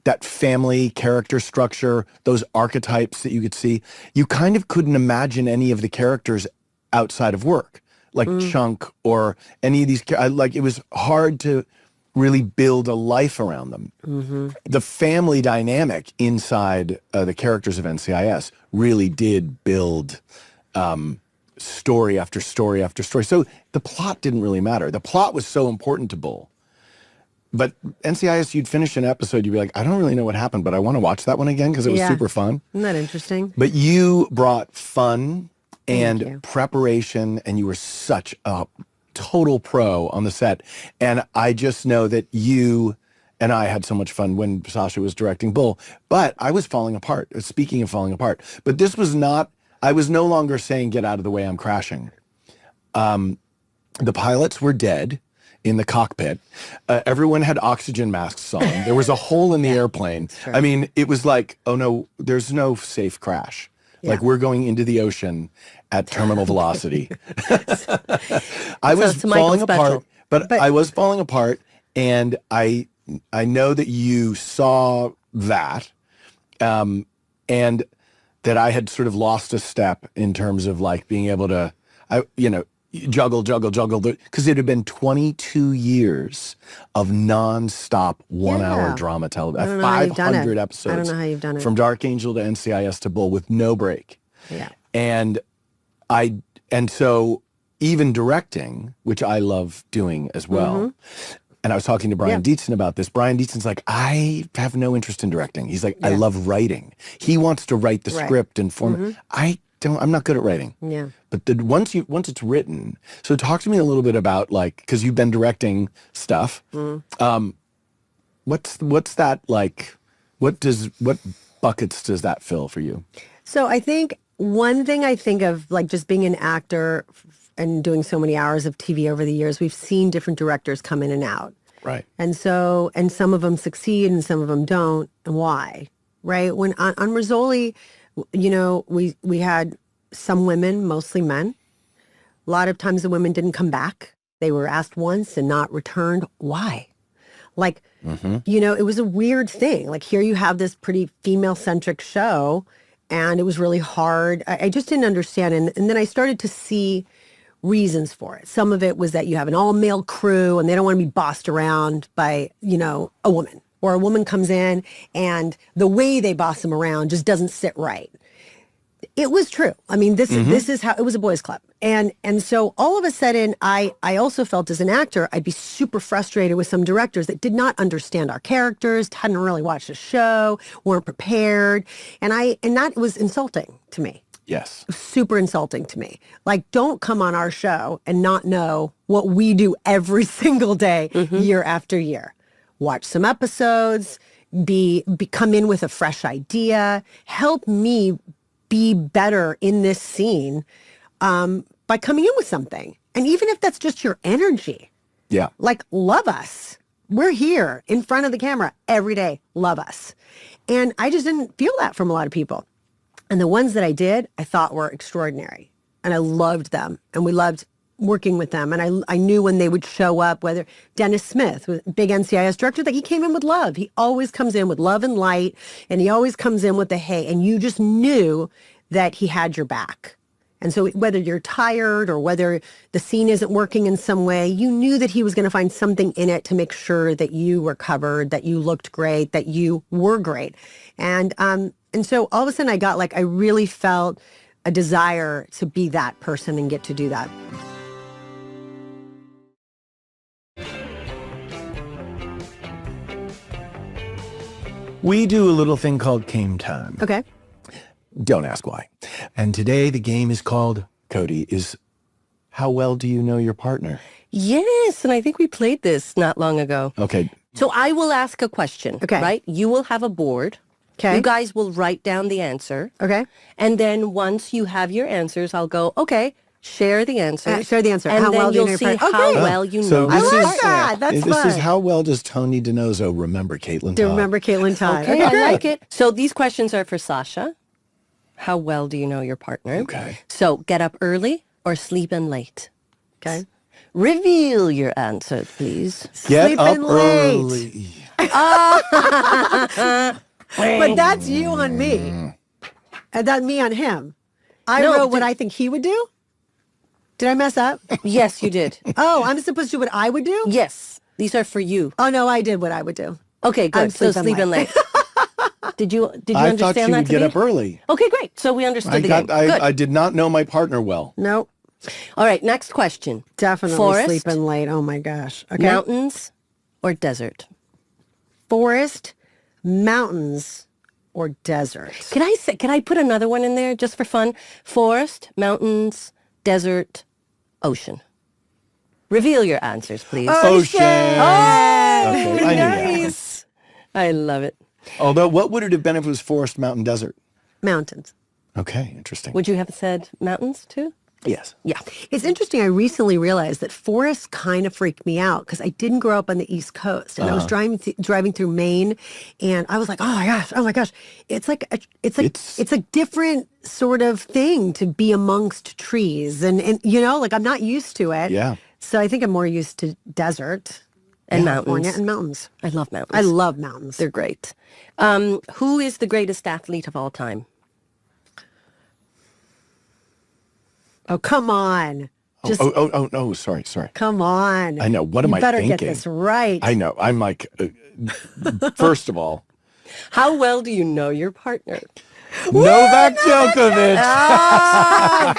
that family character structure, those archetypes that you could see. You kind of couldn't imagine any of the characters outside of work, like Chunk or any of these. Like it was hard to really build a life around them. Mm-hmm. The family dynamic inside the characters of NCIS really did build story after story after story. So the plot didn't really matter. The plot was so important to Bull. But NCIS, you'd finish an episode, you'd be like, I don't really know what happened, but I want to watch that one again because it was Yeah. super fun. Isn't that interesting? But you brought fun Thank and you. preparation, and you were such a total pro on the set. And I just know that you and I had so much fun when Sasha was directing Bull. But I was falling apart, speaking of falling apart. But this was not, I was no longer saying, get out of the way, I'm crashing. The pilots were dead in the cockpit. Everyone had oxygen masks on. There was a hole in the airplane. I mean, it was like, oh no, there's no safe crash. Like we're going into the ocean at terminal velocity. I was it's Michael falling Special. apart, but I was falling apart, and I know that you saw that, and that I had sort of lost a step in terms of like being able to, juggle, because it had been 22 years of nonstop 1 hour Yeah. drama I television, don't know how you've done it. 500 I episodes. don't know how you've done it. From Dark Angel to NCIS to Bull with no break. Yeah. And so even directing, which I love doing as well. Mm-hmm. And I was talking to Brian Dietzen about this. Brian Dietzen's like, I have no interest in directing. He's like, I love writing. He wants to write the Right. script and form it. I'm not good at writing. Yeah. But once it's written, so talk to me a little bit about like, because you've been directing stuff. What's that like? What buckets does that fill for you? So I think one thing I think of, like just being an actor and doing so many hours of TV over the years, we've seen different directors come in and out. Right. And so, and some of them succeed and some of them don't. And why? Right. When on Rizzoli, you know, we had some women, mostly men. A lot of times the women didn't come back. They were asked once and not returned. Why? Like, you know, it was a weird thing. Like here you have this pretty female-centric show and it was really hard. I just didn't understand. And then I started to see reasons for it. Some of it was that you have an all-male crew and they don't want to be bossed around by, you know, a woman. Or a woman comes in and the way they boss them around just doesn't sit right. It was true. I mean, this is how it was, a boys' club. And so all of a sudden, I also felt as an actor, I'd be super frustrated with some directors that did not understand our characters, hadn't really watched the show, weren't prepared. And that was insulting to me. Yes. Super insulting to me. Like, don't come on our show and not know what we do every single day, year after year. Watch some episodes, come in with a fresh idea, help me be better in this scene by coming in with something. And even if that's just your energy, like, love us. We're here in front of the camera every day. Love us. And I just didn't feel that from a lot of people. And the ones that I did, I thought were extraordinary. And I loved them. And we loved working with them. And I knew when they would show up, whether Dennis Smith, big NCIS director, that he came in with love. He always comes in with love and light. And he always comes in with the hey. And you just knew that he had your back. And so whether you're tired or whether the scene isn't working in some way, you knew that he was going to find something in it to make sure that you were covered, that you looked great, that you were great. And so all of a sudden I really felt a desire to be that person and get to do that. We do a little thing called Game Time. Okay. Don't ask why. And today the game is called, Cote, is how well do you know your partner? Yes, and I think we played this not long ago. Okay. So I will ask a question, right? You will have a board. Okay. You guys will write down the answer. Okay. And then once you have your answers, I'll go, okay, share the answer. Share the answer. And how then well do you you'll know see your partner? how Okay. well you So know this your is- partner. That's this fun. is how well does Tony DiNozzo remember Caitlin To Todd? remember Caitlin Todd. Okay, I great. like it. So these questions are for Sasha. How well do you know your partner? Okay. So get up early or sleep in late? Okay. Reveal your answer, please. Get Sleeping up late. early. But that's you on me. And that's me on him. I No, wrote what I think he would do. Did I mess up? Yes, you did. Oh, I'm supposed to do what I would do? Yes, these are for you. Oh, no, I did what I would do. Okay, good. I'm So sleeping sleep in late. Did you I understand thought you that would to get be? up early. Okay, great. So we understood the game. Good. I did not know my partner well. Nope. All right, next question. Definitely Forest, sleeping late. Oh, my gosh. Okay. mountains, or desert? Forest, mountains, or desert. Can I put another one in there just for fun? Forest, mountains, desert, ocean. Reveal your answers, please. Ocean. Okay, I knew that. Nice. I love it. Although, what would it have been if it was forest, mountain, desert? Mountains. Okay, interesting. Would you have said mountains too? Yes. Yeah. It's interesting. I recently realized that forests kind of freaked me out because I didn't grow up on the East Coast, and I was driving through Maine, and I was like, oh my gosh, it's a different sort of thing to be amongst trees, and you know, like I'm not used to it. Yeah. So I think I'm more used to desert And California mountains. and mountains. I love mountains. I love mountains. They're great. Who is the greatest athlete of all time? Oh, come on. Just Oh, sorry. come on. I know. What am I You better thinking? get this right. I know. I'm like, first of all, How well do you know your partner? Novak Djokovic.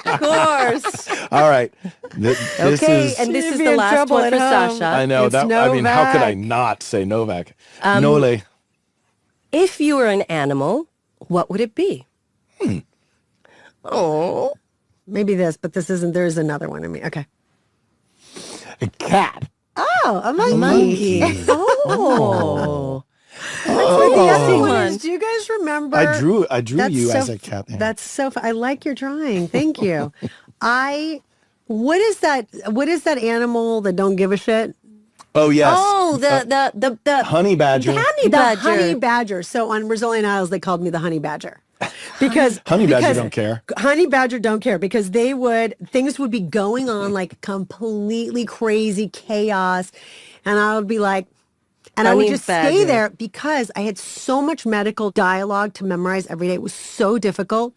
Of course. All right. This Okay, is, and this You'd is be the in last trouble one at for home. Sasha. I know It's that. I mean, how could I Novak. not say Novak? Nole. If you were an animal, what would it be? Oh. Maybe this, but this isn't. There is another one. I mean, okay. A cat. Oh, a monkey. Oh. Oh. Do you guys remember? I drew That's you so as a cat. That's so. I like your drawing. Thank you. What is that? What is that animal that don't give a shit? Oh yes. Oh, the honey badger. The honey badger. So on Brazilian Isles, they called me the honey badger. Because honey badger don't care. Honey badger don't care because things would be going on like completely crazy chaos. And I would be like, and I would just stay there because I had so much medical dialogue to memorize every day. It was so difficult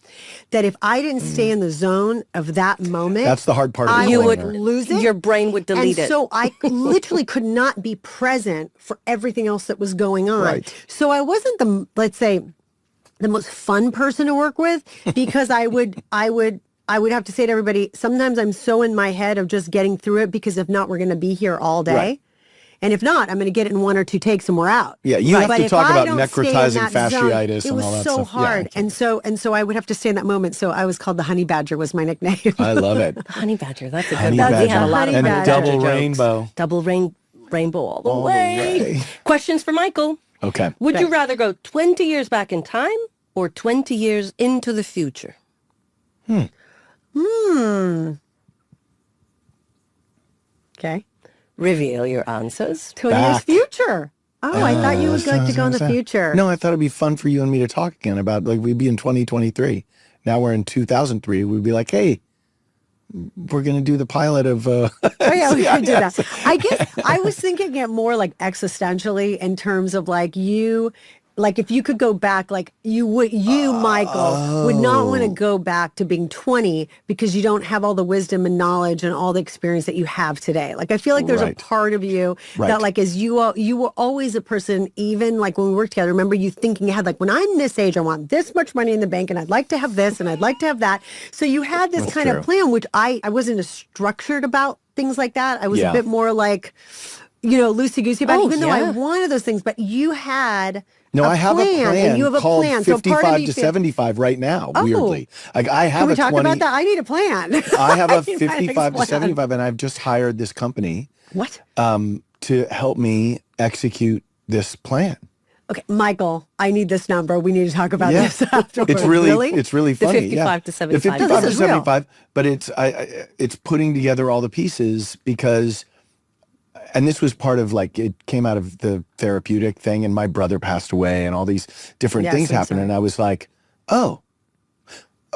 that if I didn't stay in the zone of that moment, that's the hard part. You would lose it. Your brain would delete it. So I literally could not be present for everything else that was going on. Right. So I wasn't let's say, the most fun person to work with because I would have to say to everybody, sometimes I'm so in my head of just getting through it because if not, we're going to be here all day. Right. And if not, I'm going to get it in 1 or 2 takes and we're out. Yeah, you have to talk about necrotizing fasciitis and all that stuff. It was so hard. Yeah, and so I would have to stay in that moment. So I was called the honey badger was my nickname. I love it. The honey badger. That's a good honey one. Badger. We had a lot of and double jokes. rainbow. Double rainbow all the way. Questions for Michael. Okay. Would you rather go 20 years back in time or 20 years into the future? Okay. Reveal your answers. 20 years future. Oh, I thought you would like to go in the future. No, I thought it'd be fun for you and me to talk again about, like, we'd be in 2023. Now we're in 2003. We'd be like, hey, we're going to do the pilot of... Oh, yeah, we could do that. I guess I was thinking it more like existentially in terms of like you... Like if you could go back, like Michael, would not want to go back to being 20 because you don't have all the wisdom and knowledge and all the experience that you have today. Like I feel like there's a part of you that like as you were always a person, even like when we worked together, remember you thinking ahead, like when I'm this age, I want this much money in the bank and I'd like to have this and I'd like to have that. So you had this kind of plan, which I wasn't as structured about things like that. I was a bit more like, loosey-goosey about it, even though I wanted those things, but you had... No, I have a plan and you have a called plan. 55 to 75 right now, weirdly. Like I have Can we talk about that? I need a plan. I have a 55 to 75, and I've just hired this company. What? To help me execute this plan. Okay, Michael, I need this number. We need to talk about this afterwards. It's really funny. The 55 to 75. The 55 to 75, but it's putting together all the pieces because... And this was part of like, it came out of the therapeutic thing and my brother passed away and all these different things happened. And I was like, oh,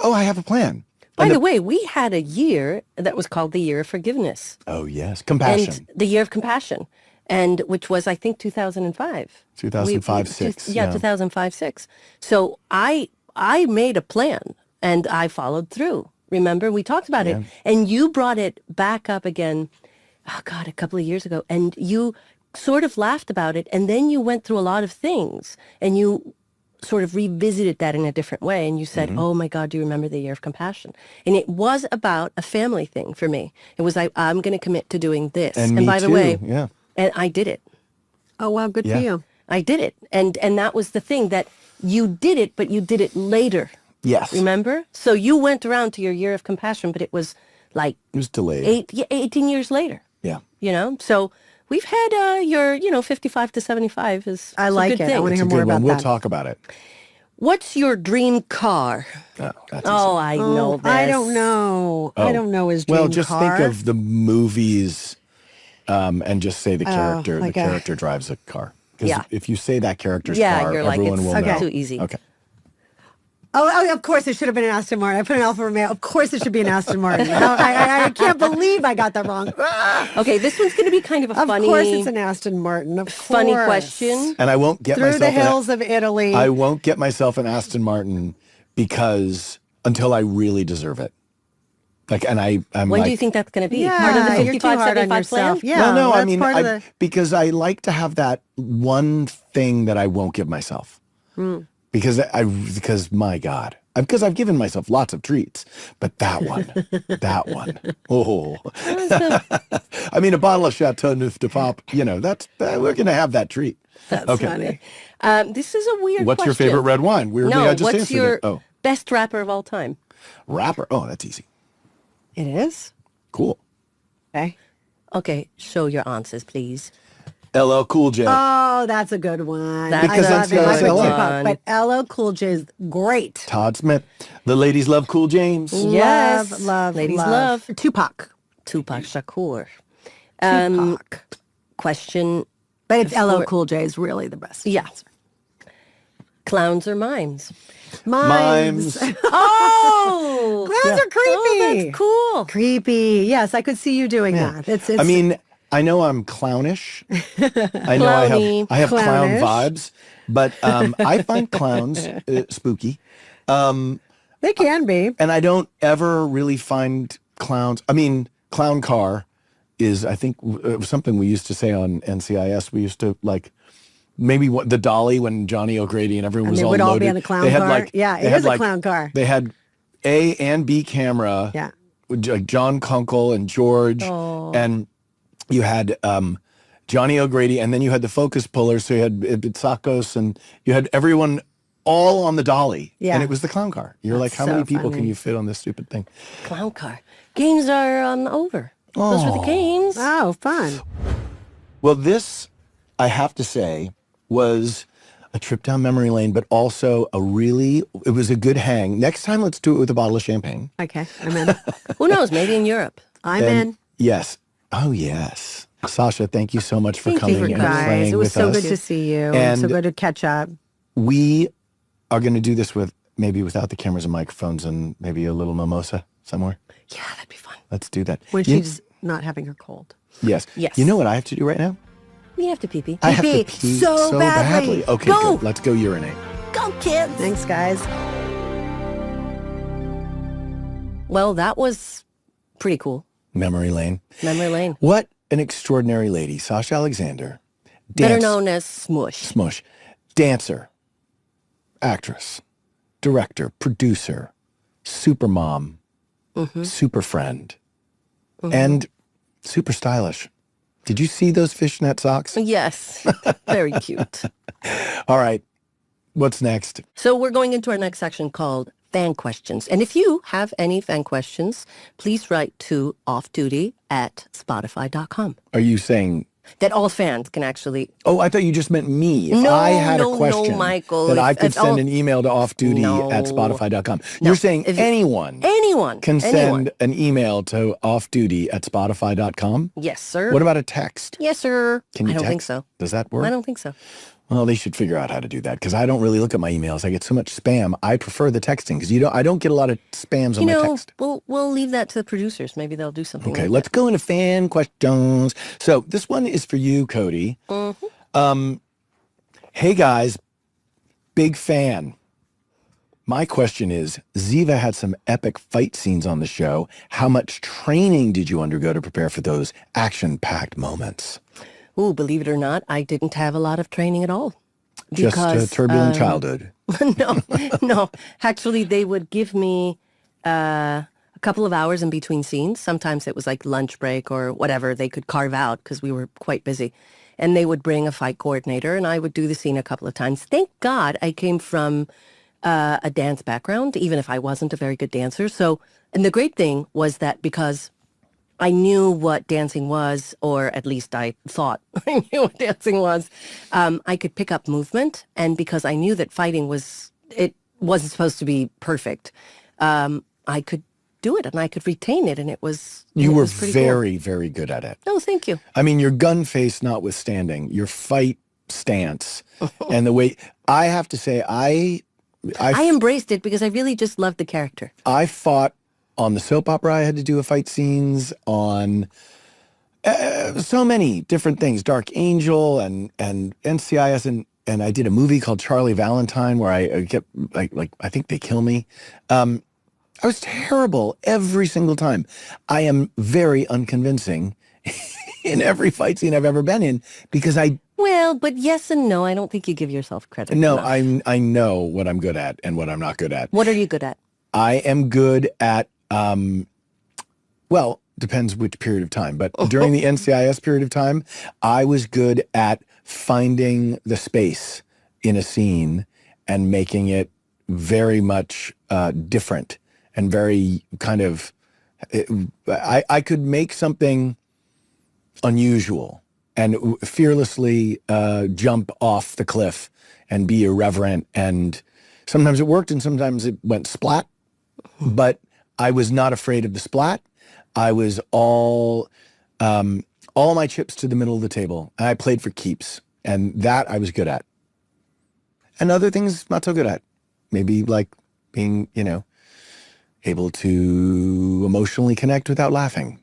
I have a plan. By the way, we had a year that was called the Year of Forgiveness. Oh, yes. Compassion. And the Year of Compassion. And which was, I think, 2005. 2005, 6. Yeah, 2005, 6. So I made a plan and I followed through. Remember, we talked about it. And you brought it back up again. Oh, God, a couple of years ago. And you sort of laughed about it. And then you went through a lot of things. And you sort of revisited that in a different way. And you said, oh, my God, do you remember the Year of Compassion? And it was about a family thing for me. It was like, I'm going to commit to doing this. And by the way, and I did it. Oh, wow, good for you. I did it. And that was the thing, that you did it, but you did it later. Yes. Remember? So you went around to your Year of Compassion, but it was like... It was delayed. 18 years later. Yeah. So we've had your, 55 to 75 is I like a good it. thing. I want to hear It's a more good about one. that. We'll talk about it. What's your dream car? Oh, that's I know this. I don't know. I don't know his dream car. Well, just think of the movies and just say the character. The character drives a car. Because if you say that character's car, you're like, everyone will know. Too easy. Okay. Oh, of course it should have been an Aston Martin. I put an Alfa Romeo. Of course it should be an Aston Martin. I can't believe I got that wrong. Okay, this one's going to be kind of a funny... Of course it's an Aston Martin. Of funny course. question. And I won't get Through myself... the hills of Italy. I won't get myself an Aston Martin until I really deserve it. Like, and I'm When like, do you think that's going to be? Yeah, part of the you're 55, too hard on 75 yourself. plan? Yeah, well, no, that's I mean, part of the... because I like to have that one thing that I won't give myself. Because my God, because I've given myself lots of treats, but that one, oh, I mean, a bottle of Chateau Neuf de Pape, we're going to have that treat. That's funny. This is a weird What's question. your favorite red wine? Weirdly, No, I just what's answered your it. Oh. best rapper of all time? Rapper. Oh, that's easy. It is? Cool. Okay. Okay, show your answers, please. LL Cool J. Oh, that's a good one. Because I love that's it. I LL. would Tupac, but LL Cool J is great. Todd Smith. The ladies love Cool James. Yes. Love. Ladies love. Tupac. Tupac Shakur. Tupac. Question. But it's LL Cool J is really the best. Yeah. Clowns or mimes? Mimes. Oh! Clowns are creepy. Oh, that's cool. Creepy. Yes, I could see you doing that. It's I mean, I know I'm clownish. I know Clowny. I have clown Clownish. vibes, but I find clowns spooky. they can be. And I don't ever really find clowns. I mean, clown car is, I think, something we used to say on NCIS. We used to maybe the dolly when Johnny O'Grady and everyone was they all would all loaded. be on a clown They had car. Yeah, it they had is a clown car. They had A and B camera. Yeah. With John Kunkel and George, and you had Johnny O'Grady, and then you had the focus puller. So you had Bitsakos, and you had everyone all on the dolly. Yeah. And it was the clown car. You're like, how so many people can funny. you fit on this stupid thing? Clown car. Games are over. Those were the games. Oh, fun. Well, this, I have to say, was a trip down memory lane, but also it was a good hang. Next time, let's do it with a bottle of champagne. Okay, I'm in. Who knows? Maybe in Europe. I'm And in. Yes. Oh, yes. Sasha, thank you so much for Thank you, coming and Guys, playing it was with so us. good to see you. And so good to catch up. we are going to do this with maybe without the cameras and microphones and maybe a little mimosa somewhere. Yeah, that'd be fun. Let's do that. When You- she's not having her cold. Yes. Yes. You know what I have to do right now? We have to pee-pee. I have to Pee-pee pee so so badly. badly. Okay, Go. good. Let's go urinate. Go, kids. Thanks, guys. Well, that was pretty cool. Memory lane. Memory lane. What an extraordinary lady, Sasha Alexander. Better known as Smush. Smush. Dancer, actress, director, producer, super mom, super friend, and super stylish. Did you see those fishnet socks? Yes. Very cute. All right. What's next? So we're going into our next section called Fan Questions. And if you have any fan questions, please write to offduty@spotify.com. Are you saying... That all fans can actually... Oh, I thought you just meant me. If No, I had no, a question Michael. that I If- could if send all- an email to offduty@spotify.com. You're saying If- anyone Anyone. can anyone. send an email to offduty@spotify.com? Yes, sir. What about a text? Yes, sir. Can you I don't text? think so. Does that work? I don't think so. Well, they should figure out how to do that because I don't really look at my emails. I get so much spam. I prefer the texting because I don't get a lot of spams on my text. We'll leave that to the producers. Maybe they'll do something. Okay, like let's go into fan questions. So this one is for you, Cote. Hey guys, big fan. My question is, Ziva had some epic fight scenes on the show. How much training did you undergo to prepare for those action-packed moments? Ooh, believe it or not, I didn't have a lot of training at all. Just a turbulent childhood. No. Actually, they would give me a couple of hours in between scenes. Sometimes it was like lunch break or whatever they could carve out because we were quite busy. And they would bring a fight coordinator and I would do the scene a couple of times. Thank God I came from a dance background, even if I wasn't a very good dancer. So, and the great thing was that because I knew what dancing was, or at least I thought I knew what dancing was, I could pick up movement. And because I knew that fighting it wasn't supposed to be perfect, I could do it and I could retain it. And it was You were pretty very, very good at it. cool. Oh, thank you. I mean, your gun face notwithstanding, your fight stance and the way, I have to say, I embraced it because I really just loved the character. I fought on the soap opera. I had to do a fight scenes on so many different things, Dark Angel and NCIS, and I did a movie called Charlie Valentine where I kept like I think they kill me. I was terrible every single time. I am very unconvincing in every fight scene I've ever been in because Well, but yes and no. I don't think you give yourself credit. No, enough. I know what I'm good at and what I'm not good at. What are you good at? I am good at, well, depends which period of time, but during the NCIS period of time, I was good at finding the space in a scene and making it very much different and very kind of, I could make something unusual and fearlessly jump off the cliff and be irreverent. And sometimes it worked and sometimes it went splat, but I was not afraid of the splat. I was all my chips to the middle of the table. I played for keeps, and that I was good at. And other things not so good at. Maybe like being, able to emotionally connect without laughing.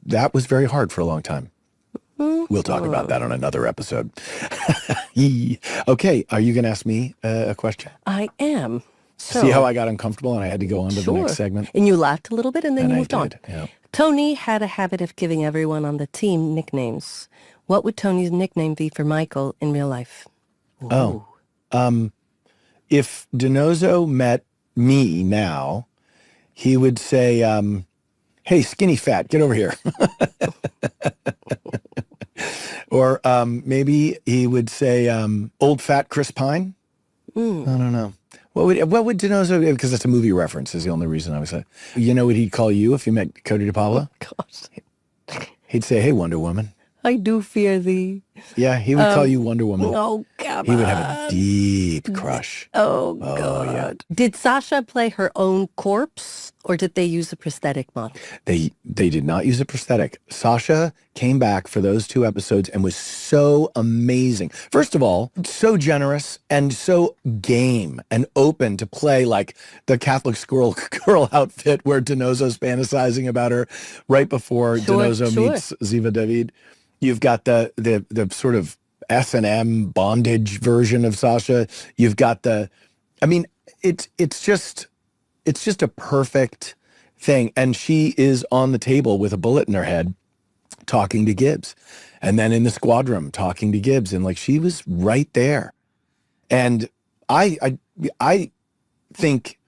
That was very hard for a long time. We'll talk about that on another episode. Okay, are you going to ask me a question? I am. So, see how I got uncomfortable and I had to go on to the next segment? And you laughed a little bit and then you moved on. Yeah. Tony had a habit of giving everyone on the team nicknames. What would Tony's nickname be for Michael in real life? Ooh. Oh, if DiNozzo met me now, he would say, hey, skinny fat, get over here. Or maybe he would say, old fat Chris Pine. I don't know. What would DiNozzo, because it's a movie reference is the only reason I was saying. You know what he'd call you if you met Cote DiPaolo? Gosh. He'd say, hey, Wonder Woman. I do fear thee. Yeah, he would call you Wonder Woman. Oh, God. He would have a deep crush. Oh, God. Yeah. Did Sasha play her own corpse, or did they use a prosthetic model? They did not use a prosthetic. Sasha came back for those 2 episodes and was so amazing. First of all, so generous and so game and open to play like the Catholic girl outfit where DiNozzo's fantasizing about her right before DiNozzo meets Zea David. You've got the sort of S&M bondage version of Sasha. You've got it's just a perfect thing. And she is on the table with a bullet in her head talking to Gibbs. And then in the squad room talking to Gibbs. And like she was right there. And I think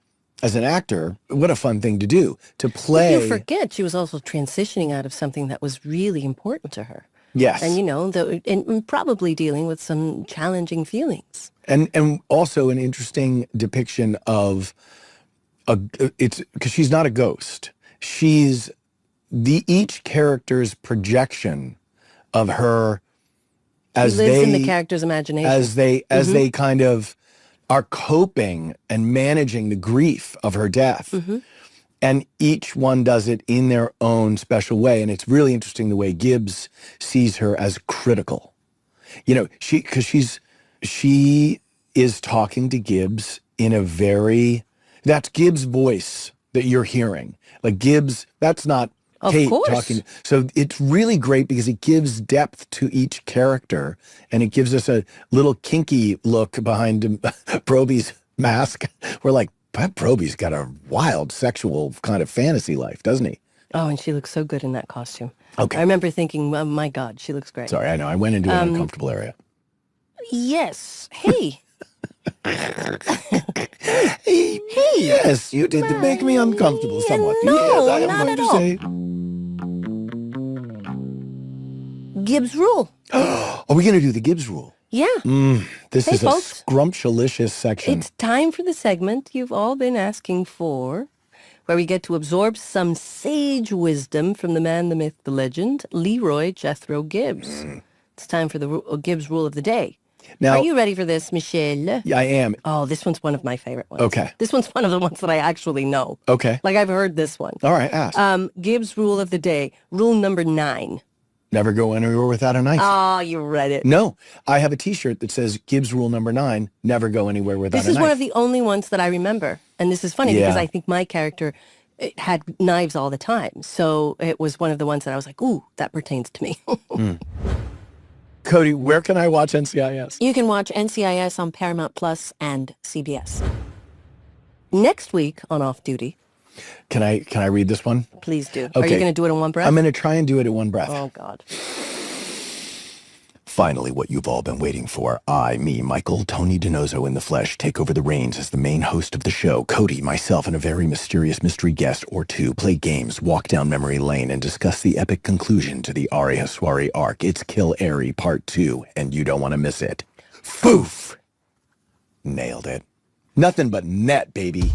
as an actor, what a fun thing to do, to play. But you forget she was also transitioning out of something that was really important to her. Yes. And, and probably dealing with some challenging feelings. And also an interesting depiction of it's because she's not a ghost. She's each character's projection of her as she lives in the character's imagination. As they kind of are coping and managing the grief of her death. Mm-hmm. And each one does it in their own special way. And it's really interesting the way Gibbs sees her as critical. She is talking to Gibbs in a that's Gibbs' voice that you're hearing. Like Gibbs, that's not Kate talking. So it's really great because it gives depth to each character. And it gives us a little kinky look behind Proby's mask. We're like, Proby's got a wild sexual kind of fantasy life, doesn't he? Oh, and she looks so good in that costume. Okay. I remember thinking, oh, my God, she looks great. Sorry, I know. I went into an uncomfortable area. Yes. Hey. Hey. Yes, you did make me uncomfortable somewhat. No, yes, I am not going at to say. Gibbs rule. Are we going to do the Gibbs rule? Yeah. This is folks, a scrumptious section. It's time for the segment you've all been asking for, where we get to absorb some sage wisdom from the man, the myth, the legend, Leroy Jethro Gibbs. It's time for the Gibbs rule of the day. Now, are you ready for this, Michelle? Yeah, I am. Oh, this one's one of my favorite ones. Okay. This one's one of the ones that I actually know. Okay. Like I've heard this one. All right, ask. Gibbs rule of the day, rule number 9. Never go anywhere without a knife. Oh, you read it. No, I have a T-shirt that says Gibbs rule number 9, never go anywhere without a knife. This is one of the only ones that I remember. And this is funny because I think my character had knives all the time. So it was one of the ones that I was like, ooh, that pertains to me. Cote, where can I watch NCIS? You can watch NCIS on Paramount Plus and CBS. Next week on Off Duty. Can I read this one? Please do. Okay. Are you going to do it in one breath? I'm going to try and do it in one breath. Oh, God. Finally, what you've all been waiting for. Me, Michael, Tony DiNozzo in the flesh, take over the reins as the main host of the show. Cote, myself, and a very mysterious mystery guest or two play games, walk down memory lane, and discuss the epic conclusion to the Ari Haswari arc. It's Kill Ari Part 2, and you don't want to miss it. Foof! Nailed it. Nothing but net, baby.